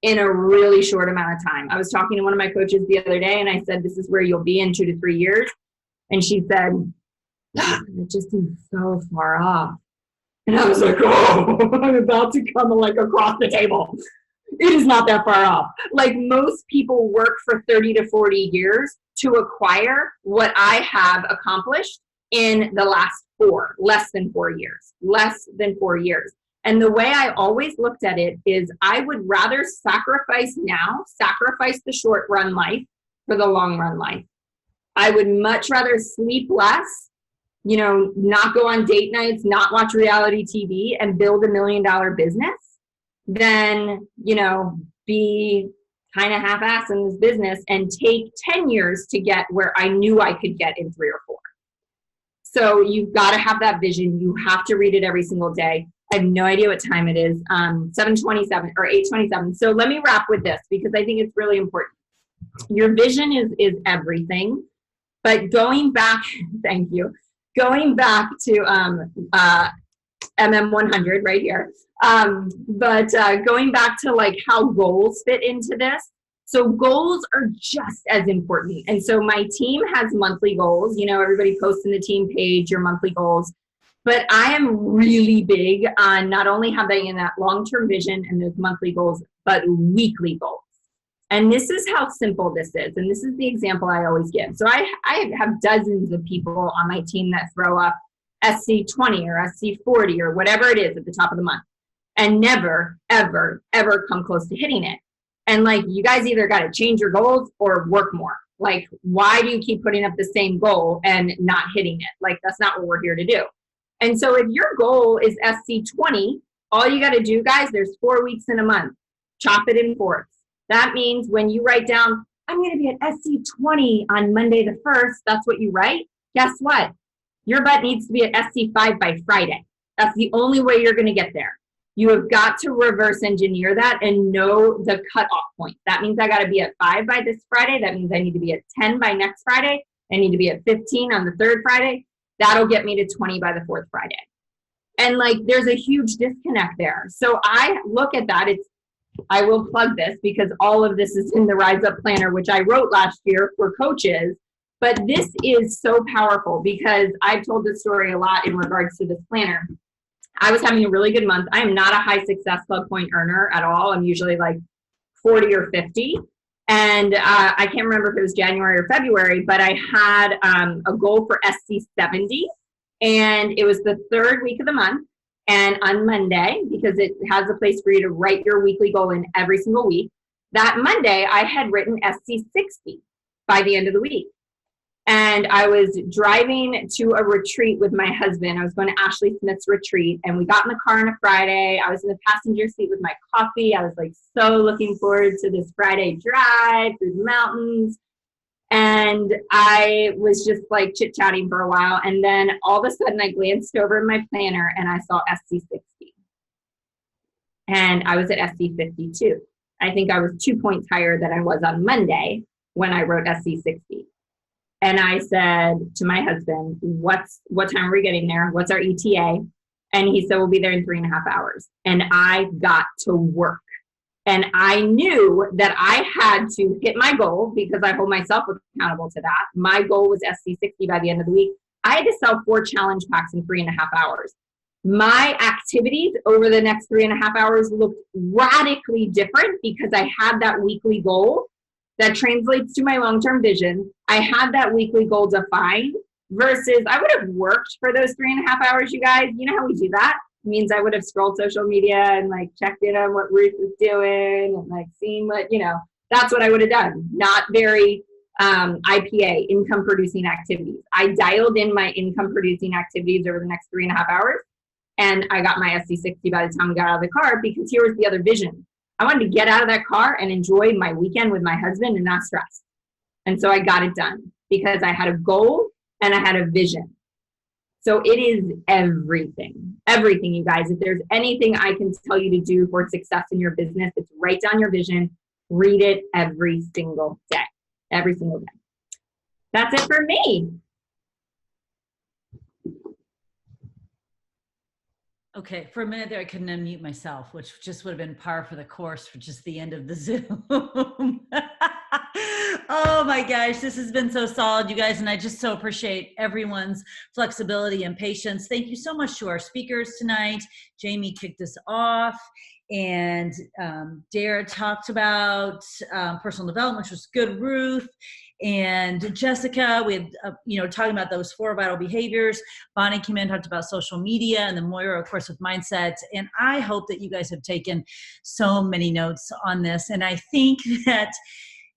in a really short amount of time. I was talking to one of my coaches the other day and I said, this is where you'll be in 2 to 3 years. And she said, it just seems so far off. And I was like, oh, I'm about to come like across the table. It is not that far off. Like most people work for 30 to 40 years to acquire what I have accomplished in the last less than 4 years. And the way I always looked at it is I would rather sacrifice the short run life for the long run life. I would much rather sleep less, not go on date nights, not watch reality TV and build $1 million business than, be kind of half-assed in this business and take 10 years to get where I knew I could get in 3 or 4. So you've got to have that vision. You have to read it every single day. I have no idea what time it is, 7:27 or 8:27. So let me wrap with this because I think it's really important. Your vision is everything. But going back, thank you. Going back to MM100 right here. But going back to like how goals fit into this. So goals are just as important. And so my team has monthly goals. Everybody posts in the team page your monthly goals. But I am really big on not only having that long-term vision and those monthly goals, but weekly goals. And this is how simple this is. And this is the example I always give. So I have dozens of people on my team that throw up SC20 or SC40 or whatever it is at the top of the month. and never, ever, ever come close to hitting it. And like, you guys either got to change your goals or work more. Like, why do you keep putting up the same goal and not hitting it? Like, that's not what we're here to do. And so if your goal is SC20, all you got to do, guys, there's 4 weeks in a month. Chop it in fourths. That means when you write down, I'm going to be at SC20 on Monday the 1st, that's what you write. Guess what? Your butt needs to be at SC5 by Friday. That's the only way you're going to get there. You have got to reverse engineer that and know the cutoff point. That means I got to be at 5 by this Friday. That means I need to be at 10 by next Friday. I need to be at 15 on the 3rd Friday. That'll get me to 20 by the 4th Friday. And like, there's a huge disconnect there. So I look at that. I will plug this because all of this is in the Rise Up Planner, which I wrote last year for coaches. But this is so powerful because I've told this story a lot in regards to this planner. I was having a really good month. I am not a high success club point earner at all. I'm usually like 40 or 50. And I can't remember if it was January or February, but I had a goal for SC70. And it was the 3rd week of the month. And on Monday, because it has a place for you to write your weekly goal in every single week, that Monday I had written SC60 by the end of the week. And I was driving to a retreat with my husband. I was going to Ashley Smith's retreat, and we got in the car on a Friday. I was in the passenger seat with my coffee. I was like so looking forward to this Friday drive through the mountains. And I was just like chit-chatting for a while. And then all of a sudden I glanced over in my planner and I saw SC60. And I was at SC52. I think I was 2 points higher than I was on Monday when I wrote SC60. And I said to my husband, what time are we getting there? What's our ETA? And he said, we'll be there in 3.5 hours. And I got to work. And I knew that I had to hit my goal because I hold myself accountable to that. My goal was SC60 by the end of the week. I had to sell 4 challenge packs in 3.5 hours. My activities over the next 3.5 hours looked radically different because I had that weekly goal that translates to my long-term vision. I had that weekly goal defined versus I would have worked for those 3.5 hours, you guys. You know how we do that? Means I would have scrolled social media and like checked in on what Ruth was doing and like seen what, that's what I would have done. Not very IPA, income producing activities. I dialed in my income producing activities over the next 3.5 hours and I got my SC60 by the time we got out of the car because here was the other vision. I wanted to get out of that car and enjoy my weekend with my husband and not stress. And so I got it done because I had a goal and I had a vision. So it is everything, you guys. If there's anything I can tell you to do for success in your business, it's write down your vision, read it every single day, That's it for me. Okay, for a minute there, I couldn't unmute myself, which just would have been par for the course for just the end of the Zoom. Oh my gosh, this has been so solid, you guys, and I just so appreciate everyone's flexibility and patience. Thank you so much to our speakers tonight. Jamie kicked us off, and Dara talked about personal development, which was good. Ruth and Jessica, we had, talking about those 4 vital behaviors. Bonnie came in, talked about social media, and then Moira, of course, with mindset. And I hope that you guys have taken so many notes on this. And I think that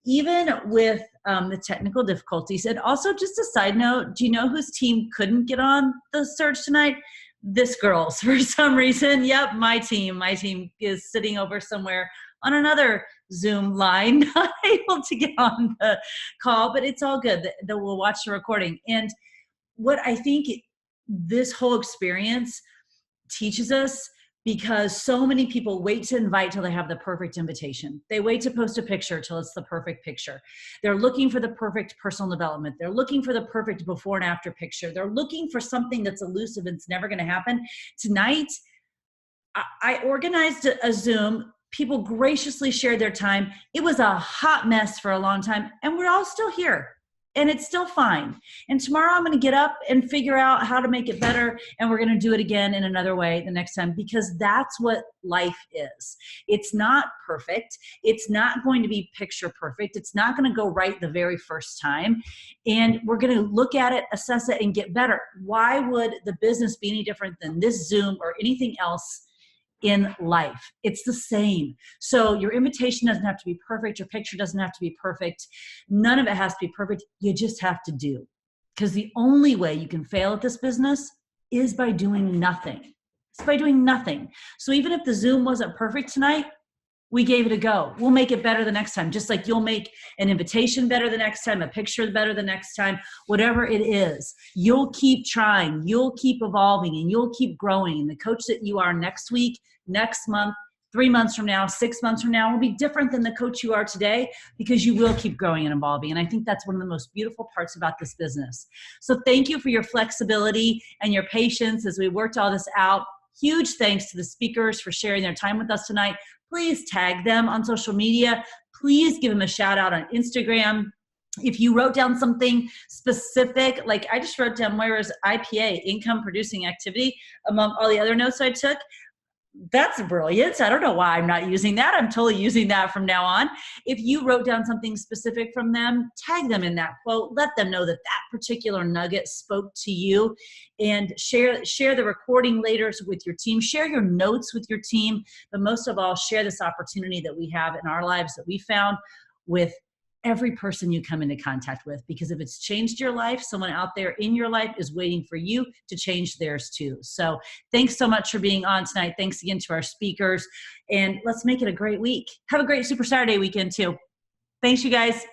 even with the technical difficulties, and also just a side note, do you know whose team couldn't get on the search tonight? This girl's, for some reason. Yep, my team is sitting over somewhere on another Zoom line, not able to get on the call, but it's all good. We'll watch the recording. And what I think this whole experience teaches us, because so many people wait to invite till they have the perfect invitation. They wait to post a picture till it's the perfect picture. They're looking for the perfect personal development. They're looking for the perfect before and after picture. They're looking for something that's elusive and it's never going to happen. Tonight, I organized a Zoom. People graciously shared their time. It was a hot mess for a long time, and we're all still here. And it's still fine. And tomorrow I'm going to get up and figure out how to make it better. And we're going to do it again in another way the next time, because that's what life is. It's not perfect. It's not going to be picture perfect. It's not going to go right the very first time. And we're going to look at it, assess it, and get better. Why would the business be any different than this Zoom or anything else in life. It's the same. So your invitation doesn't have to be perfect. Your picture doesn't have to be perfect. None of it has to be perfect. You just have to do. Because the only way you can fail at this business is by doing nothing. It's by doing nothing. So even if the Zoom wasn't perfect tonight, we gave it a go. We'll make it better the next time. Just like you'll make an invitation better the next time, a picture better the next time, whatever it is, you'll keep trying, you'll keep evolving, and you'll keep growing. And the coach that you are next week, next month, 3 months from now, 6 months from now will be different than the coach you are today, because you will keep growing and evolving. And I think that's one of the most beautiful parts about this business. So thank you for your flexibility and your patience as we worked all this out. Huge thanks to the speakers for sharing their time with us tonight. Please tag them on social media. Please give them a shout out on Instagram. If you wrote down something specific, like I just wrote down Moira's IPA, income producing activity, among all the other notes I took. That's brilliant. I don't know why I'm not using that. I'm totally using that from now on. If you wrote down something specific from them, tag them in that quote. Let them know that that particular nugget spoke to you, and share the recording later with your team. Share your notes with your team, but most of all, share this opportunity that we have in our lives that we found with every person you come into contact with, because if it's changed your life, someone out there in your life is waiting for you to change theirs too. So thanks so much for being on tonight. Thanks again to our speakers, and let's make it a great week. Have a great Super Saturday weekend too. Thanks, you guys.